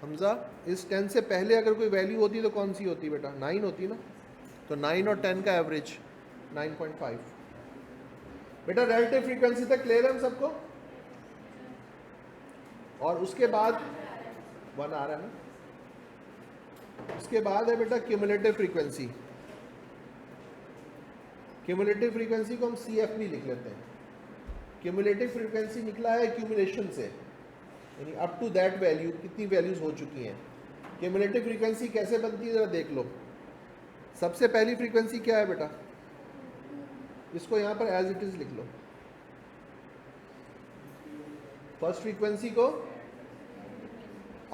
Speaker 1: हमजा, इस 10 से पहले अगर कोई वैल्यू होती तो कौन सी होती बेटा? 9 होती ना। तो 9 और 10 का एवरेज 9.5। बेटा रिलेटिव फ्रीक्वेंसी तक क्लियर है हम सबको? और उसके बाद 1 आ रहा है ना। उसके बाद है बेटा क्यूमुलेटिव फ्रीक्वेंसी। क्यूमुलेटिव फ्रीक्वेंसी को हम CFB लिख लेते हैं। क्यूमुलेटिव फ्रीक्वेंसी निकला है एक्यूमुलेशन से, यानी अप टू दैट वैल्यू कितनी वैल्यूज हो चुकी हैं। क्यूमुलेटिव फ्रीक्वेंसी कैसे बनती है जरा देख लो। सबसे पहली फ्रीक्वेंसी क्या है बेटा? इसको यहां पर एज इट इज लिख लो। फर्स्ट फ्रीक्वेंसी को,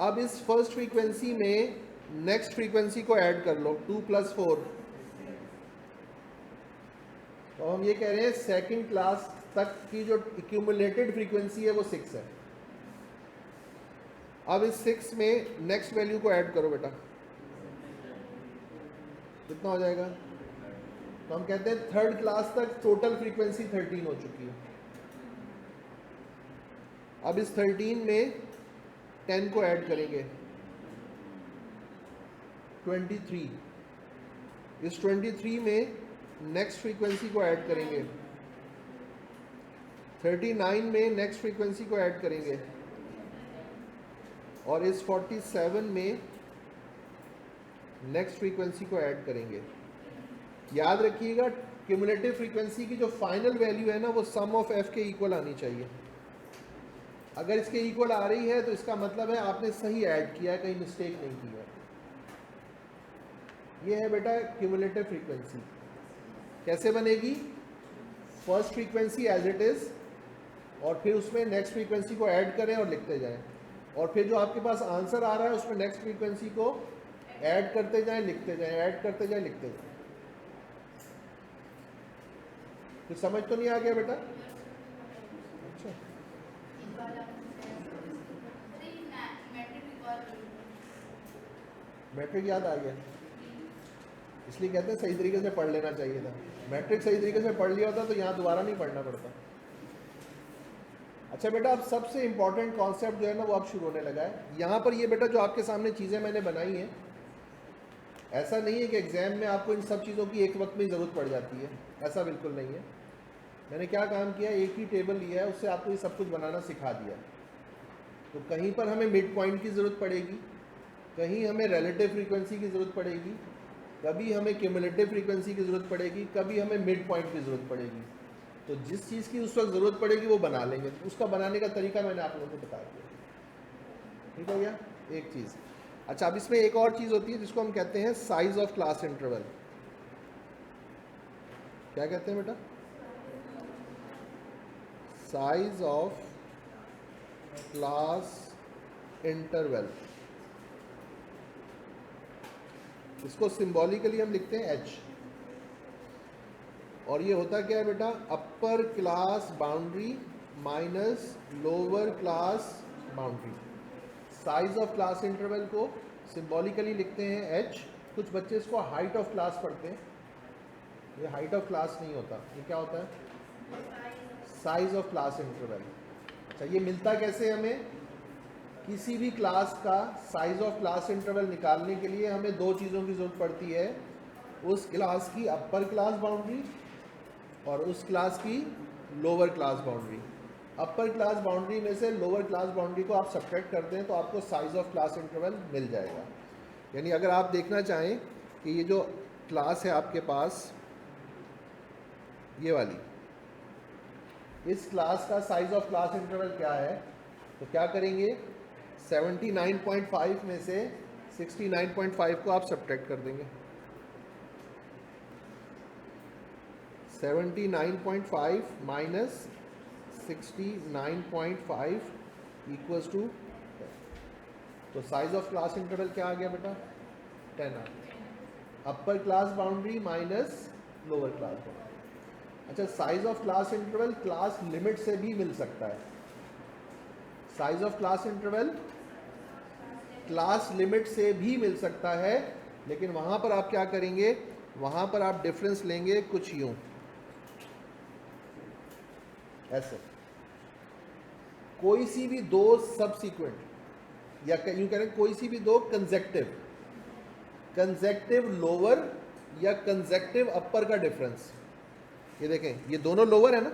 Speaker 1: अब इस फर्स्ट फ्रीक्वेंसी में नेक्स्ट फ्रीक्वेंसी को ऐड कर लो, 2 + 4। तो हम ये कह रहे हैं सेकंड क्लास तक की जो एक्यूमुलेटेड फ्रीक्वेंसी है वो 6 है। अब इस 6 में नेक्स्ट वैल्यू को ऐड करो बेटा, कितना हो जाएगा? तो हम कहते हैं थर्ड क्लास तक टोटल फ्रीक्वेंसी 13 हो चुकी है। अब इस 13 में 10 को ऐड करेंगे, 23। इस 23 में नेक्स्ट फ्रीक्वेंसी को ऐड करेंगे, 39 में नेक्स्ट फ्रीक्वेंसी को ऐड करेंगे, और इस 47 में नेक्स्ट फ्रीक्वेंसी को ऐड करेंगे। याद रखिएगा क्यूमुलेटिव फ्रीक्वेंसी की जो फाइनल वैल्यू है ना, वो सम ऑफ एफ के इक्वल आनी चाहिए। अगर इसके इक्वल आ रही है तो इसका मतलब है आपने सही ऐड किया है, कहीं मिस्टेक नहीं की है। ये है बेटा क्यूमुलेटिव फ्रीक्वेंसी। कैसे बनेगी? First frequency as it is, और फिर उसमें नेक्स्ट फ्रीक्वेंसी को ऐड करें और लिखते जाएं, और फिर जो आपके पास आंसर आ रहा है उसमें नेक्स्ट फ्रीक्वेंसी को ऐड करते जाएं लिखते जाएं, ऐड करते जाएं लिखते जाएं। कुछ समझ तो नहीं आ गया बेटा? अच्छा, मैट्रिक याद आ गया, इसलिए कहते हैं सही तरीके से पढ़ लेना चाहिए था। मैट्रिक सही तरीके से पढ़ लिया होता तो यहाँ दोबारा नहीं पढ़ना पड़ता। अच्छा बेटा, अब सबसे इंपॉर्टेंट कॉन्सेप्ट जो है ना वो अब शुरू होने लगा है। यहाँ पर ये बेटा जो आपके सामने चीज़ें मैंने बनाई हैं, ऐसा नहीं है कि एग्ज़ाम में आपको इन सब चीज़ों की एक वक्त में ज़रूरत पड़ जाती है, ऐसा बिल्कुल नहीं है। मैंने क्या काम किया, एक ही टेबल लिया है, उससे आपको ये सब कुछ बनाना सिखा दिया। तो कहीं पर हमें मिड पॉइंट की ज़रूरत पड़ेगी, कहीं हमें रिलेटिव फ्रीक्वेंसी की ज़रूरत पड़ेगी, कभी हमें क्यूमुलेटिव फ्रीक्वेंसी की ज़रूरत पड़ेगी, कभी हमें मिड पॉइंट की ज़रूरत पड़ेगी। तो जिस चीज़ की उस वक्त ज़रूरत पड़ेगी वो बना लेंगे। उसका बनाने का तरीका मैंने आप लोगों को बता दिया। ठीक हो गया एक चीज़। अच्छा, अब इसमें एक और चीज़ होती है जिसको हम कहते हैं साइज ऑफ क्लास इंटरवल। क्या कहते हैं बेटा? Size of class interval. इसको सिंबॉलिकली हम लिखते हैं एच। और ये होता क्या है बेटा? अपर class boundary minus lower class boundary. Size of class interval को सिंबॉलिकली लिखते हैं एच। कुछ बच्चे इसको हाइट ऑफ क्लास पढ़ते हैं, ये हाइट ऑफ क्लास नहीं होता, ये क्या होता है? Size of class interval. अच्छा, ये मिलता कैसे हमें? किसी भी क्लास का साइज ऑफ क्लास इंटरवल निकालने के लिए हमें दो चीज़ों की ज़रूरत पड़ती है, उस क्लास की अपर क्लास बाउंड्री और उस क्लास की लोअर क्लास बाउंड्री। अपर क्लास बाउंड्री में से लोअर क्लास बाउंड्री को आप सब्ट्रैक्ट कर दें तो आपको साइज ऑफ क्लास इंटरवल मिल जाएगा। यानी अगर आप देखना चाहें कि ये जो क्लास है आपके पास, ये वाली, इस क्लास का साइज ऑफ क्लास इंटरवल क्या है, तो क्या करेंगे? 79.5 में से 69.5 को आप सब्ट्रैक्ट कर देंगे। 79.5 माइनस 69.5 इक्वल्स टू, तो साइज ऑफ क्लास इंटरवल क्या आ गया बेटा? 10 आ गया। Upper class boundary minus lower class boundary. अच्छा, size of class interval class limit से भी मिल सकता है। Size of class interval class limit से भी मिल सकता है, लेकिन वहां पर आप क्या करेंगे? वहां पर आप डिफरेंस लेंगे कुछ यूं, ऐसे। कोई सी भी दो सबसीक्वेंट, या यूं करें कोई सी भी दो कंसेक्टिव लोअर या कंसेक्टिव अपर का डिफरेंस। ये देखें, ये दोनों लोअर है ना,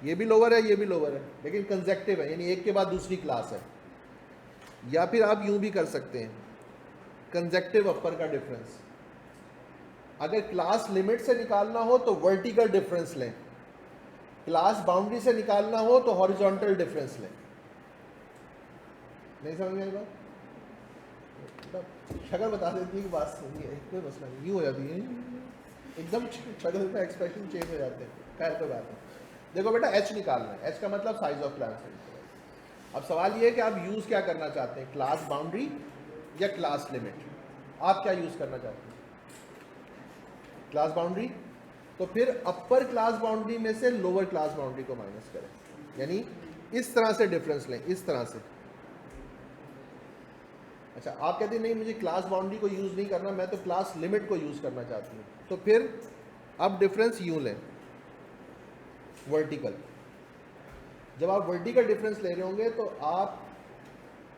Speaker 1: ये भी लोअर है, ये भी लोअर है, लेकिन कंसेक्टिव है, यानी एक के बाद दूसरी क्लास है। या फिर आप यूं भी कर सकते हैं, कंसेक्टिव अपर का डिफरेंस। अगर क्लास लिमिट से निकालना हो तो वर्टिकल डिफरेंस लें, क्लास बाउंड्री से निकालना हो तो हॉरिजॉन्टल डिफरेंस लें। नहीं समझ में आई बात? शक्ल बता देती है कि बात सही है, कोई मसला नहीं, यूँ हो जाती है एकदम, शक्ल का एक्सप्रेशन चेंज हो जाते हैं। खैर कोई बात नहीं। देखो बेटा, एच निकालना है, एच का मतलब साइज ऑफ क्लास इंटरवल। अब सवाल ये है कि आप यूज़ क्या करना चाहते हैं, क्लास बाउंड्री या क्लास लिमिट? आप क्या यूज़ करना चाहते हैं? Class boundary. तो फिर अपर क्लास बाउंड्री में से लोअर क्लास बाउंड्री को माइनस करें, यानी इस तरह से डिफरेंस लें, इस तरह से। अच्छा, आप कहते हैं नहीं मुझे क्लास बाउंड्री को यूज़ नहीं करना, मैं तो क्लास लिमिट को यूज़ करना चाहती हूँ। तो फिर अब डिफरेंस यूँ लें, वर्टिकल। जब आप वर्टिकल डिफरेंस ले रहे होंगे तो आप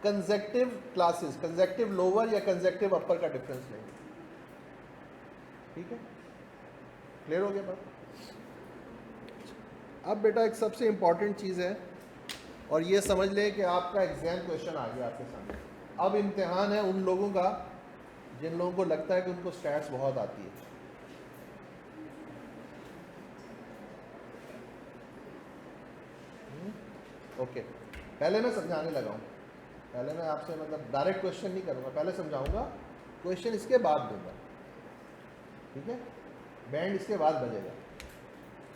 Speaker 1: कंसेक्टिव क्लासेस, कंसेक्टिव लोअर या कंसेक्टिव अपर का डिफरेंस लेंगे। ठीक है, क्लियर हो गया बात? अब बेटा एक सबसे इंपॉर्टेंट चीज़ है, और ये समझ लें कि आपका एग्जाम क्वेश्चन आ गया आपके सामने। अब इम्तिहान है उन लोगों का जिन लोगों को लगता है कि उनको स्टैट्स बहुत आती है। ओके, पहले मैं समझाने लगा हूँ, पहले मैं आपसे मतलब डायरेक्ट क्वेश्चन नहीं करूँगा, पहले समझाऊँगा, क्वेश्चन इसके बाद दूंगा। ठीक है, बैंड इसके बाद बजेगा।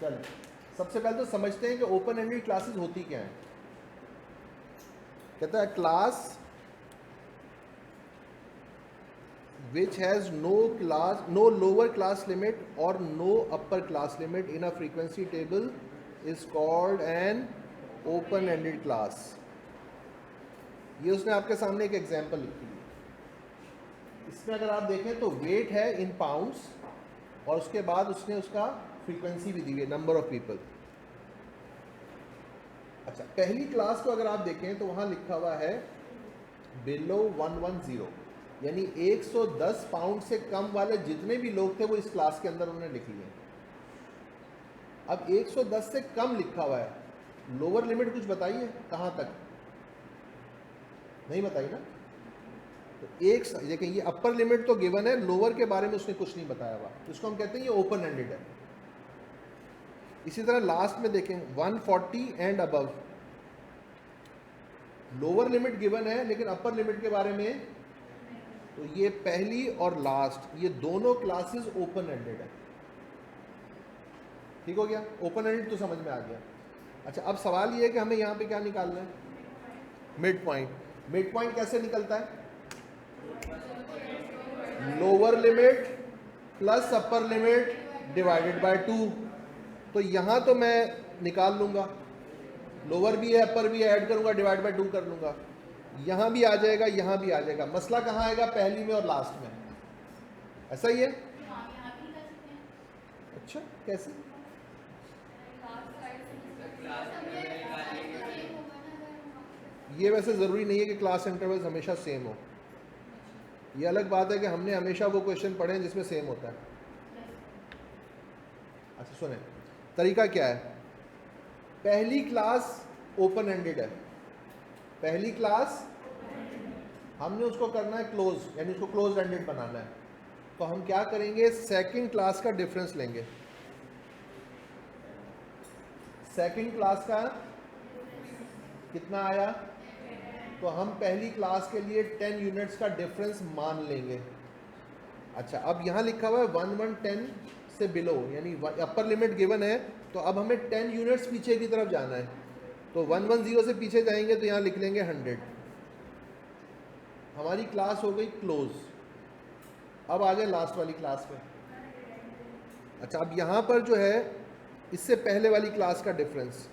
Speaker 1: चलिए, सबसे पहले तो समझते हैं कि ओपन एंडेड क्लासेस होती क्या है। कहता है class which has no lower class limit or no upper class limit in a frequency table is called an open ended class. ये उसने आपके सामने एक एग्जांपल लिखी है। इसमें अगर आप देखें तो वेट है इन पाउंड्स और उसके बाद उसने उसका फ्रीक्वेंसी भी दी है, नंबर ऑफ पीपल। अच्छा, पहली क्लास को अगर आप देखें तो वहां लिखा हुआ है बिलो 110, यानी 110 पाउंड से कम वाले जितने भी लोग थे वो इस क्लास के अंदर उन्होंने लिख लिए। अब 110 से कम लिखा हुआ है, लोअर लिमिट कुछ बताइए कहां तक? नहीं बताई ना। तो एक देखिए, ये अपर लिमिट तो गिवन है, लोअर के बारे में उसने कुछ नहीं बताया हुआ, इसको हम कहते हैं ये ओपन एंडेड है। इसी तरह लास्ट में देखें 140 and above, lower limit given है लेकिन अपर लिमिट के बारे में, तो ये पहली और लास्ट ये दोनों क्लासेस ओपन एंडेड है। ठीक हो गया, ओपन एंडेड तो समझ में आ गया। अच्छा, अब सवाल ये है कि हमें यहाँ पे क्या निकालना है? Mid point. मिड पॉइंट कैसे निकलता है? Lower limit plus upper limit divided by 2। तो यहाँ तो मैं निकाल लूँगा, लोअर भी है अपर भी है, ऐड करूँगा डिवाइड बाय 2 कर लूँगा, यहाँ भी आ जाएगा यहाँ भी आ जाएगा। मसला कहाँ आएगा? पहली में और लास्ट में। ऐसा ही है? अच्छा, कैसे? ये वैसे ज़रूरी नहीं है कि क्लास इंटरवल्स हमेशा सेम हो। ये अलग बात है कि हमने हमेशा वो क्वेश्चन पढ़े हैं जिसमें सेम होता है। अच्छा सुने, तरीका क्या है? पहली क्लास ओपन एंडेड है, पहली क्लास हमने उसको करना है क्लोज, यानी उसको क्लोज एंडेड बनाना है। तो हम क्या करेंगे? सेकंड क्लास का डिफरेंस लेंगे। सेकंड क्लास का कितना आया? तो हम पहली क्लास के लिए 10 यूनिट्स का डिफरेंस मान लेंगे। अच्छा, अब यहाँ लिखा हुआ है 1110 से बिलो, यानी अपर लिमिट गिवन है, तो अब हमें 10 यूनिट्स पीछे की तरफ जाना है। तो 110 से पीछे जाएंगे तो यहाँ लिख लेंगे 100। हमारी क्लास हो गई क्लोज। अब आ गए लास्ट वाली क्लास में। अच्छा, अब यहाँ पर जो है इससे पहले वाली क्लास का डिफरेंस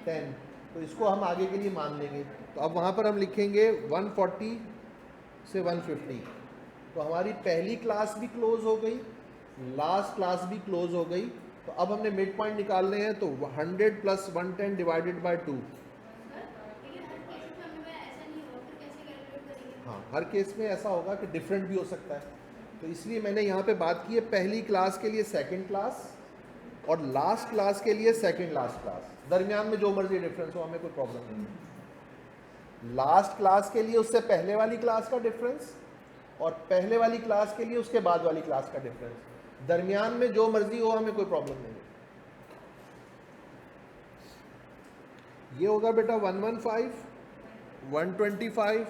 Speaker 1: 10, तो इसको हम आगे के लिए मान लेंगे। तो अब वहाँ पर हम लिखेंगे 140 से 150। तो हमारी पहली क्लास भी क्लोज हो गई, लास्ट क्लास भी क्लोज हो गई। तो अब हमने मिड पॉइंट निकालने हैं, तो 100 प्लस 110 डिवाइडेड बाय 2। हाँ, हर केस में ऐसा होगा कि डिफरेंट भी हो सकता है, तो इसलिए मैंने यहाँ पे बात की है पहली क्लास के लिए सेकंड क्लास और लास्ट क्लास के लिए सेकंड लास्ट क्लास। दरमियान में जो मर्जी डिफरेंस हो, हमें कोई प्रॉब्लम नहीं है। लास्ट क्लास के लिए उससे पहले वाली क्लास का डिफरेंस और पहले वाली क्लास के लिए उसके बाद वाली क्लास का डिफरेंस, दरमियान में जो मर्जी हो, हमें कोई प्रॉब्लम नहीं है। ये होगा बेटा 115, 125,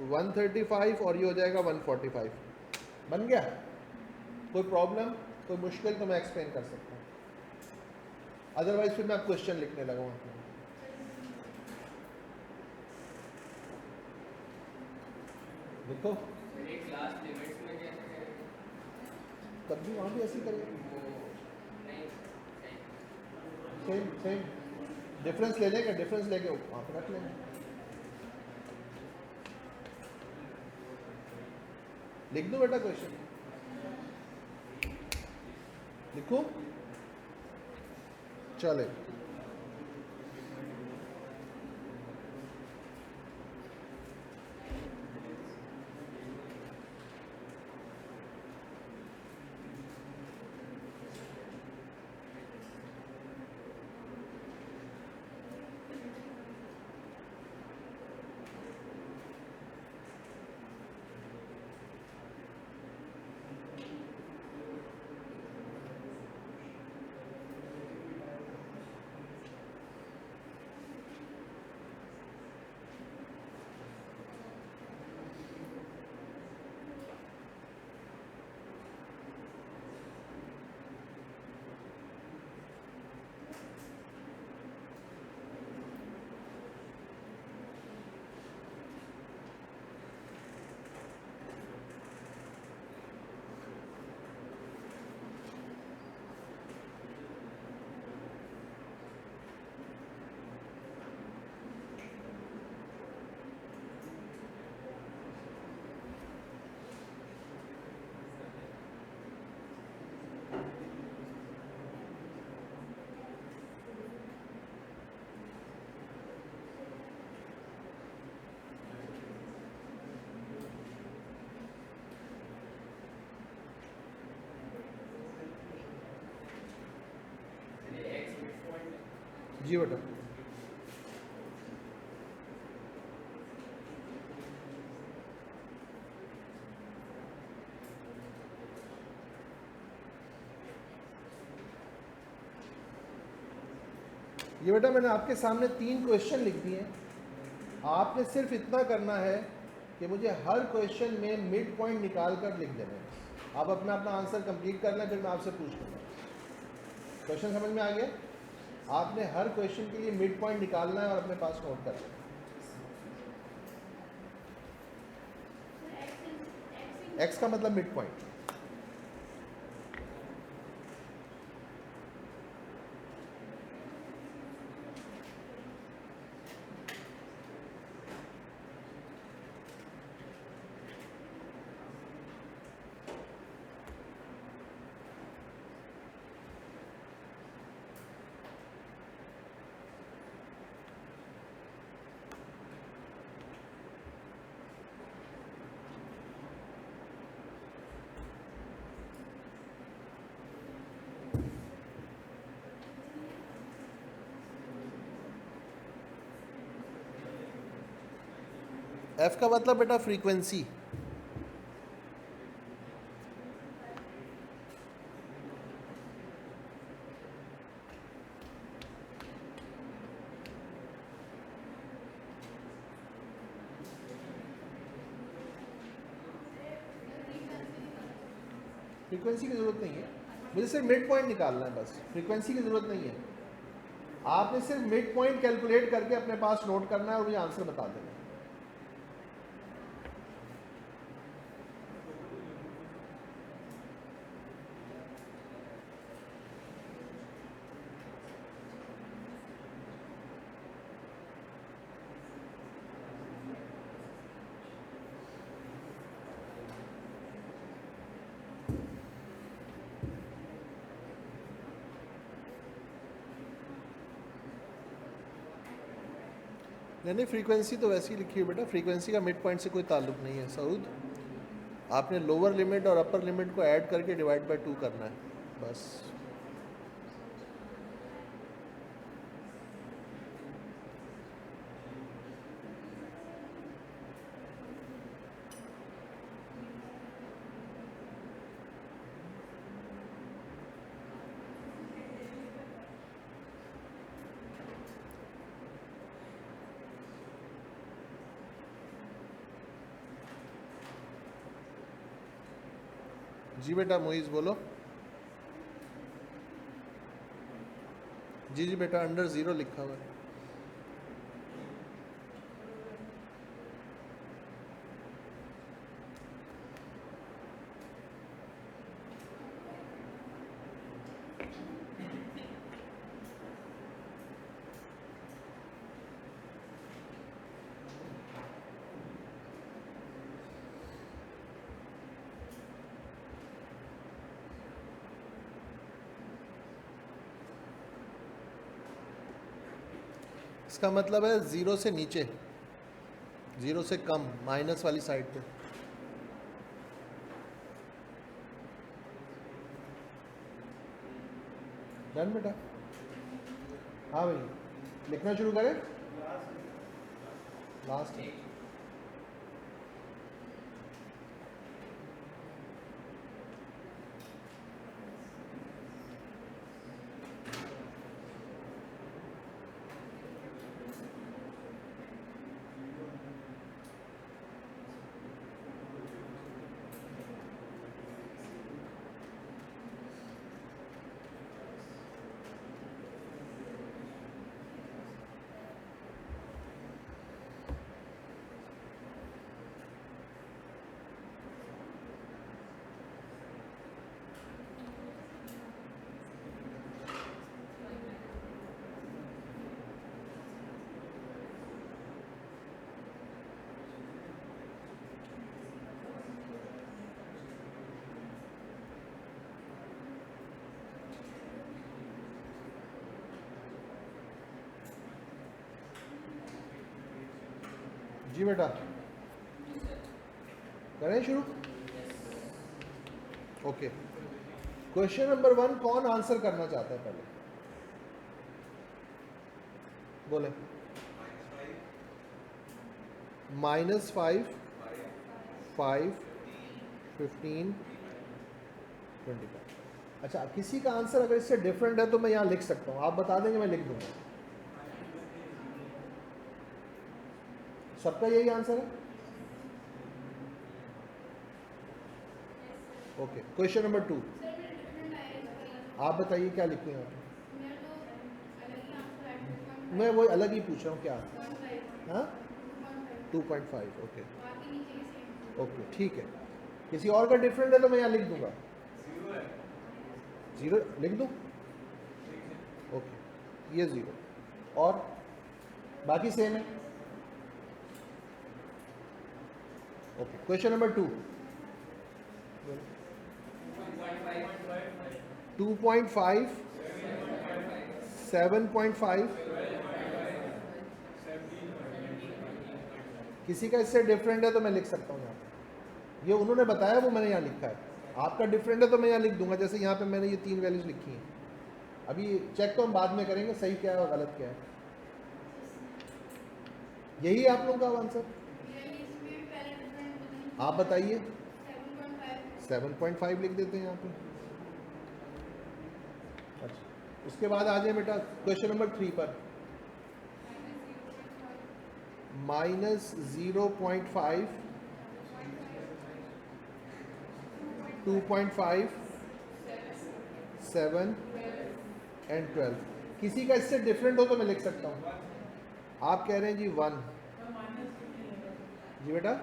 Speaker 1: 135 और ये हो जाएगा 145। बन गया? कोई प्रॉब्लम, कोई मुश्किल तो मैं एक्सप्लेन कर सकता हूँ, अदरवाइज फिर मैं आप क्वेश्चन लिखने लगा हूँ। देखो तब भी वहाँ भी ऐसे ही करेंगे, सेम सेम डिफरेंस ले लेंगे, डिफरेंस लेके वहाँ पर रख लेंगे। लिख दो बेटा क्वेश्चन, लिखो, चले। जी बेटा। ये बेटा मैंने आपके सामने 3 क्वेश्चन लिख दिए हैं, आपने सिर्फ इतना करना है कि मुझे हर क्वेश्चन में मिड पॉइंट निकाल कर लिख देना है। आप अपना अपना आंसर कंप्लीट कर लें, फिर मैं आपसे पूछ लूँगा। क्वेश्चन समझ में आ गया? आपने हर क्वेश्चन के लिए मिड पॉइंट निकालना है और अपने पास नोट करना है। एक्स का मतलब मिड पॉइंट। एफ का मतलब बेटा फ्रीक्वेंसी। फ्रीक्वेंसी की ज़रूरत नहीं है, मुझे सिर्फ मिड पॉइंट निकालना है बस, फ्रीक्वेंसी की ज़रूरत नहीं है। आपने सिर्फ मिड पॉइंट कैलकुलेट करके अपने पास नोट करना है और मुझे आंसर बता देना। नहीं, फ्रीक्वेंसी तो वैसी ही लिखी है बेटा, फ्रीक्वेंसी का मिड पॉइंट से कोई ताल्लुक नहीं है सऊद। आपने लोअर लिमिट और अपर लिमिट को ऐड करके डिवाइड बाय 2 करना है बस। जी बेटा मोइज बोलो। जी बेटा अंडर 0 लिखा हुआ है। इसका मतलब है 0 से नीचे, 0 से कम, माइनस वाली साइड पे। डन बेटा? हाँ भाई, लिखना शुरू करें। लास्ट जी बेटा, करें शुरू? ओके, क्वेश्चन नंबर 1 कौन आंसर करना चाहता है पहले? बोले -5, 5, 15, 25। अच्छा, किसी का आंसर अगर इससे डिफरेंट है तो मैं यहाँ लिख सकता हूँ, आप बता देंगे मैं लिख दूंगा। सबका यही आंसर है? ओके, क्वेश्चन नंबर 2, आप बताइए क्या लिखेंगे आप? मैं वो अलग ही पूछ रहा हूँ, क्या? हाँ, 2.5। ओके ओके, ठीक है। किसी और का डिफरेंट है तो मैं यहाँ लिख दूंगा, 0 लिख दूँ? ओके, ये 0 और बाकी सेम है। ओके, क्वेश्चन नंबर 2, 2.5, 7.5, किसी का इससे डिफरेंट है तो मैं लिख सकता हूँ यहाँ पे। ये उन्होंने बताया, वो मैंने यहाँ लिखा है। आपका डिफरेंट है तो मैं यहाँ लिख दूंगा, जैसे यहाँ पे मैंने ये 3 वैल्यूज लिखी हैं। अभी चेक तो हम बाद में करेंगे सही क्या है और गलत क्या है। यही है आप लोगों का आंसर? आप बताइए। 7.5 लिख देते हैं यहाँ पे। अच्छा, उसके बाद आ जाए बेटा क्वेश्चन नंबर 3 पर। -0.5, 2.5, 7 एंड 12। किसी का इससे डिफरेंट हो तो मैं लिख सकता हूँ। आप कह रहे हैं जी 1, जी बेटा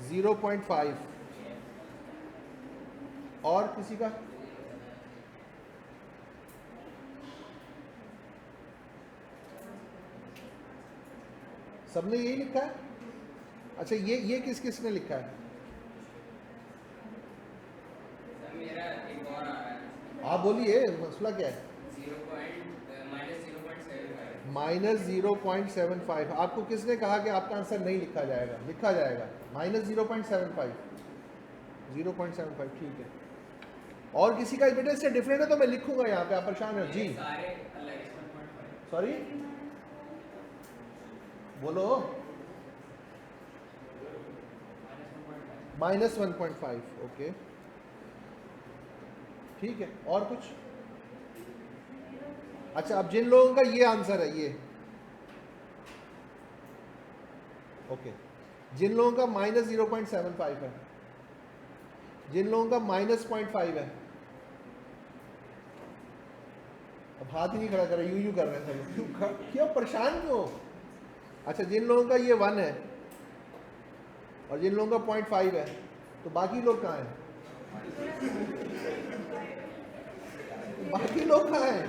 Speaker 1: 0.5, और किसी का? सबने यही लिखा है? अच्छा, ये किस किस ने लिखा है?
Speaker 2: मेरा एक और आ रहा है।
Speaker 1: आप बोलिए, मसला क्या है? -0.75। आपको किसने कहा कि आपका आंसर नहीं लिखा जाएगा? लिखा जाएगा, -0.75, 0.75, ठीक है। और किसी का बेटा इससे डिफरेंट है तो मैं लिखूंगा यहाँ पे, आप परेशान है जी? सॉरी, बोलो। -1.5, ओके, ठीक है। और कुछ? अच्छा, अब जिन लोगों का ये आंसर है, ये ओके, जिन लोगों का -0.75 है, जिन लोगों का -0.5 है, अब हाथ ही नहीं खड़ा कर रहे, यूं कर रहे हैं सब। क्यों परेशान क्यों? अच्छा, जिन लोगों का ये 1 है और जिन लोगों का 0.5 है, तो बाकी लोग कहाँ हैं? बाकी लोग कहाँ हैं?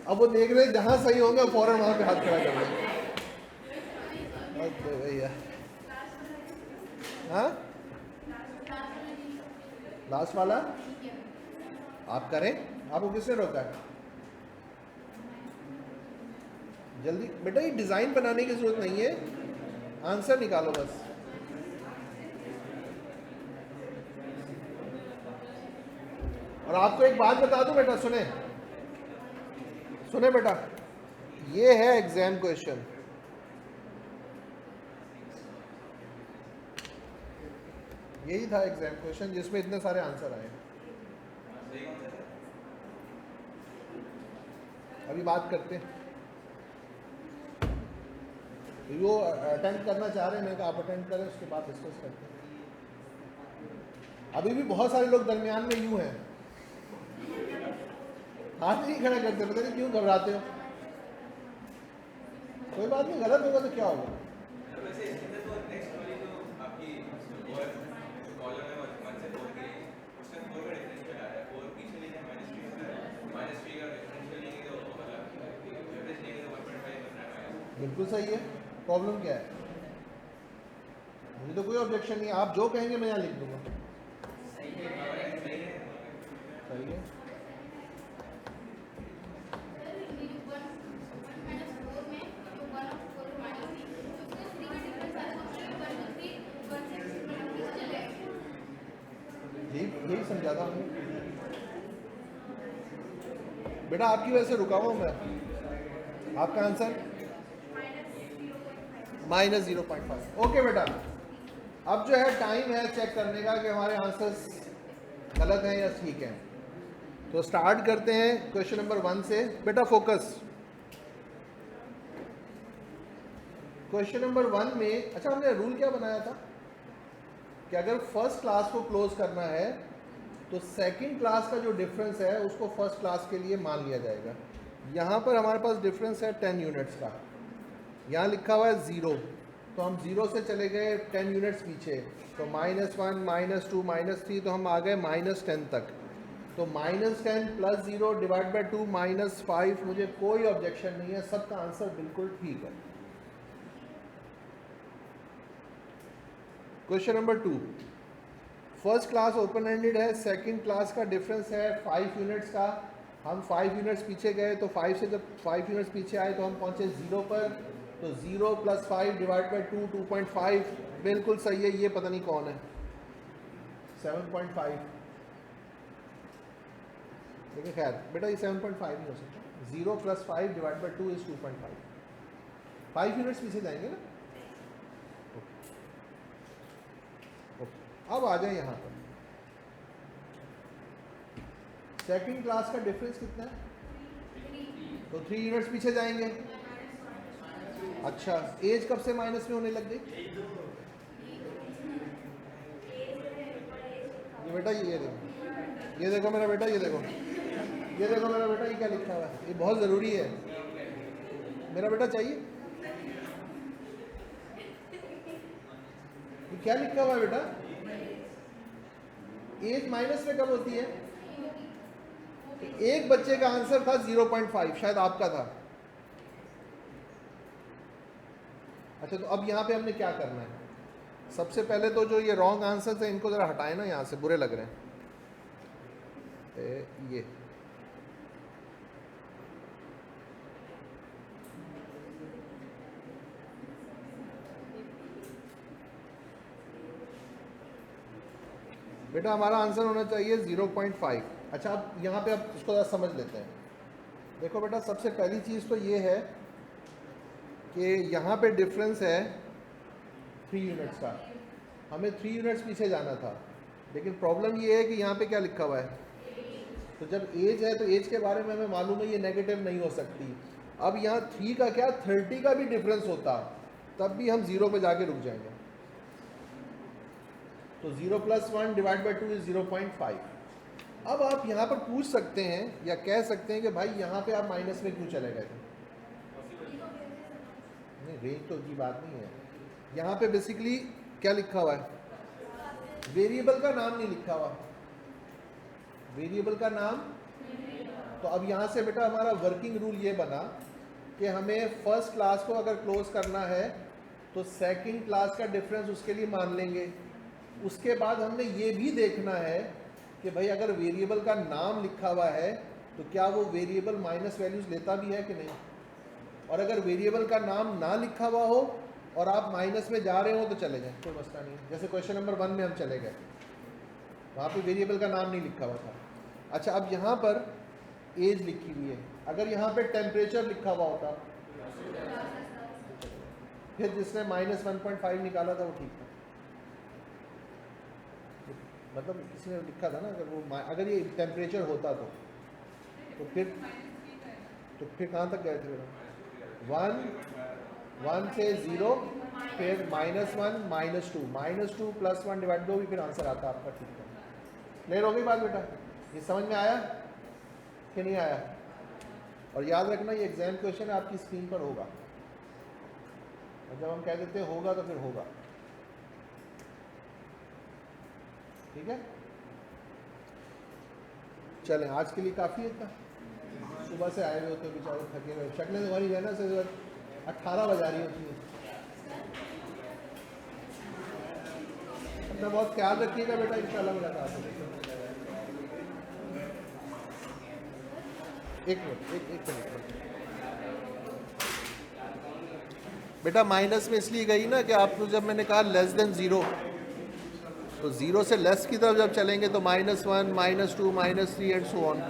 Speaker 1: अब वो देख रहे हैं जहां सही होंगे फौरन वहां पे हाथ खड़ा कर लेंगे। ओके भैया, हाँ, लास्ट वाला आप करें। आपको किसने रोका है? जल्दी बेटा, ये डिजाइन बनाने की जरूरत नहीं है, आंसर निकालो बस। और आपको एक बात बता दूं बेटा, सुने सुने बेटा, ये है एग्जाम क्वेश्चन। यही था एग्जाम क्वेश्चन जिसमें इतने सारे आंसर आए। अभी बात करते हैं, वो अटेंड करना चाह रहे हैं, मैं कहा आप अटेंड करें, उसके बाद डिस्कस करते हैं। अभी भी बहुत सारे लोग दरमियान में यूं हैं, हाथ नहीं खड़ा करते, पता नहीं क्यों घबराते हो। कोई बात नहीं, गलत होगा तो क्या होगा? बिल्कुल सही है, प्रॉब्लम क्या है? मुझे तो कोई ऑब्जेक्शन नहीं है, आप जो कहेंगे मैं यहाँ लिख दूंगा। सही है। यही समझा था बेटा, आपकी वजह से रुका हुआ मैं। आपका आंसर -0.5। ओके बेटा, अब जो है टाइम है चेक करने का कि हमारे आंसर्स गलत हैं या ठीक हैं। तो स्टार्ट करते हैं क्वेश्चन नंबर 1 से। बेटा फोकस। क्वेश्चन नंबर 1 में, अच्छा हमने रूल क्या बनाया था कि अगर फर्स्ट क्लास को क्लोज करना है तो सेकंड क्लास का जो डिफरेंस है उसको फर्स्ट क्लास के लिए मान लिया जाएगा। यहाँ पर हमारे पास डिफरेंस है 10 यूनिट्स का, यहाँ लिखा हुआ है 0, तो हम 0 से चले गए 10 यूनिट्स पीछे, तो -1 -2 -3, तो हम आ गए -10 तक। तो -10 + 0 / 2 -5, मुझे कोई ऑब्जेक्शन नहीं है, सबका आंसर बिल्कुल ठीक है। Question number 2, first class open ended है, सेकंड क्लास का डिफरेंस है 5 यूनिट्स का। हम 5 यूनिट्स पीछे गए, तो 5 से जब 5 यूनिट्स पीछे आए तो हम पहुंचे 0 पर, तो 0 + 5 / 2 2.5, बिल्कुल सही है। ये पता नहीं कौन है, 7.5, लेकिन खैर बेटा ये 7.5 नहीं हो सकता। 0 + 5 / 2 = 2.5। 5 यूनिट्स पीछे जाएंगे ना। अब आ जाए यहाँ पर, सेकंड क्लास का डिफरेंस कितना है, तो 3 यूनिट्स पीछे जाएंगे। अच्छा, एज कब से माइनस में होने लग गई? ये बेटा ये देखो, ये देखो मेरा बेटा, ये देखो, ये देखो मेरा बेटा, ये क्या लिखा हुआ है, ये बहुत ज़रूरी है मेरा बेटा, चाहिए। ये क्या लिखा हुआ है बेटा? एज माइनस में कब होती है? एक बच्चे का आंसर था 0.5, शायद आपका था। अच्छा, तो अब यहाँ पे हमने क्या करना है? सबसे पहले तो जो ये रॉन्ग आंसर है इनको जरा हटाए ना, यहाँ से बुरे लग रहे हैं। ये बेटा हमारा आंसर होना चाहिए 0.5। अच्छा, अब यहाँ पे अब इसको ज़रा समझ लेते हैं। देखो बेटा, सबसे पहली चीज़ तो ये है कि यहाँ पे डिफरेंस है 3 यूनिट्स का, हमें 3 यूनिट्स पीछे जाना था, लेकिन प्रॉब्लम ये है कि यहाँ पे क्या लिखा हुआ है, तो जब एज है तो एज के बारे में हमें मालूम है ये नेगेटिव नहीं हो सकती। अब यहाँ 3 का क्या 30 का भी डिफरेंस होता, तब भी हम 0 पे जाके रुक जाएंगे। तो 0 + 1 / 2 = 0.5। अब आप यहाँ पर पूछ सकते हैं या कह सकते हैं कि भाई यहाँ पे आप माइनस में क्यों चले गए थे? नहीं, रेंज तो की बात नहीं है। यहाँ पे बेसिकली क्या लिखा हुआ है? वेरिएबल का नाम नहीं लिखा हुआ, वेरिएबल का नाम। तो अब यहाँ से बेटा हमारा वर्किंग रूल ये बना कि हमें फर्स्ट क्लास को अगर क्लोज करना है तो सेकंड क्लास का डिफरेंस उसके लिए मान लेंगे। उसके बाद हमने ये भी देखना है कि भाई अगर वेरिएबल का नाम लिखा हुआ है तो क्या वो वेरिएबल माइनस वैल्यूज़ लेता भी है कि नहीं, और अगर वेरिएबल का नाम ना लिखा हुआ हो और आप माइनस में जा रहे हो तो चले जाए, कोई मसला नहीं। जैसे क्वेश्चन नंबर 1 में हम चले गए, वहाँ पे वेरिएबल का नाम नहीं लिखा हुआ था। अच्छा, अब यहाँ पर एज लिखी हुई है, अगर यहाँ पे टेम्परेचर लिखा हुआ होता, फिर जिसने -1.5 निकाला था वो ठीक था, मतलब किसी ने लिखा था ना, अगर वो अगर ये टेम्परेचर होता तो फिर कहाँ तक गए थे? 1 से 0, फिर -1 -2 -2 + 1 / 2 भी फिर आंसर आता आपका, ठीक है। क्लियर हो गई बात बेटा? ये समझ में आया कि नहीं आया? और याद रखना ये एग्जाम क्वेश्चन आपकी स्क्रीन पर होगा, और जब हम कह देते हैं होगा तो फिर होगा, ठीक है। चलें, आज के लिए काफ़ी है इतना। सुबह से आए हुए होते बेचारे थके हुए, शक्लें तुम्हारी रहना से 18 बजा रही होती है। अपना बहुत ख्याल रखिएगा बेटा, इंशाल्लाह मुलाकात होगी। एक मिनट बेटा, माइनस में इसलिए गई ना कि आपको जब मैंने कहा <0, तो 0 से लेस की तरफ जब चलेंगे तो -1 -2 -3 एंड सो ऑन,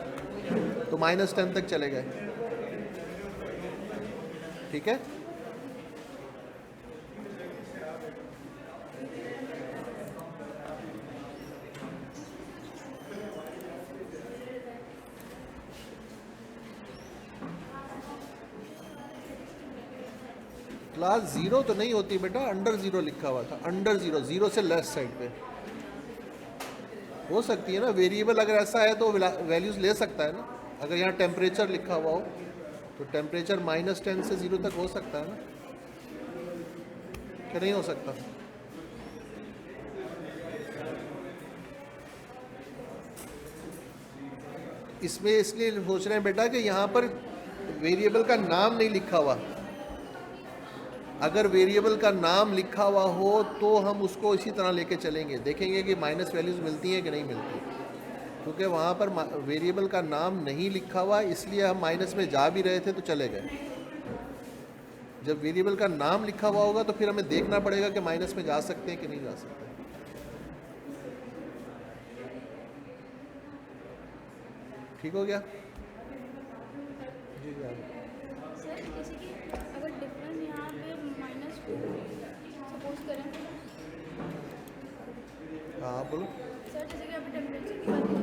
Speaker 1: तो -10 तक चले गए। ठीक है। क्लास जीरो तो नहीं होती बेटा, अंडर जीरो लिखा हुआ था, अंडर जीरो, जीरो से लेस साइड पे हो सकती है ना। वेरिएबल अगर ऐसा है तो वैल्यूज ले सकता है ना। अगर यहाँ टेम्परेचर लिखा हुआ हो तो टेम्परेचर -10 से 0 तक हो सकता है ना, क्या नहीं हो सकता? इसमें इसलिए सोच रहे हैं बेटा कि यहाँ पर वेरिएबल का नाम नहीं लिखा हुआ। अगर वेरिएबल का नाम लिखा हुआ हो तो हम उसको इसी तरह लेके चलेंगे, देखेंगे कि माइनस वैल्यूज मिलती हैं कि नहीं मिलती। क्योंकि वहाँ पर वेरिएबल का नाम नहीं लिखा हुआ, इसलिए हम माइनस में जा भी रहे थे तो चले गए। जब वेरिएबल का नाम लिखा हुआ होगा तो फिर हमें देखना पड़ेगा कि माइनस में जा सकते हैं कि नहीं जा सकते। ठीक हो गया जी?
Speaker 3: सर जैसे कि अगर डिफरेंस यहाँ पे -2 सपोज करें,
Speaker 1: हाँ बोलो।
Speaker 3: सर जैसे कि अभी टेम्परेचर की बात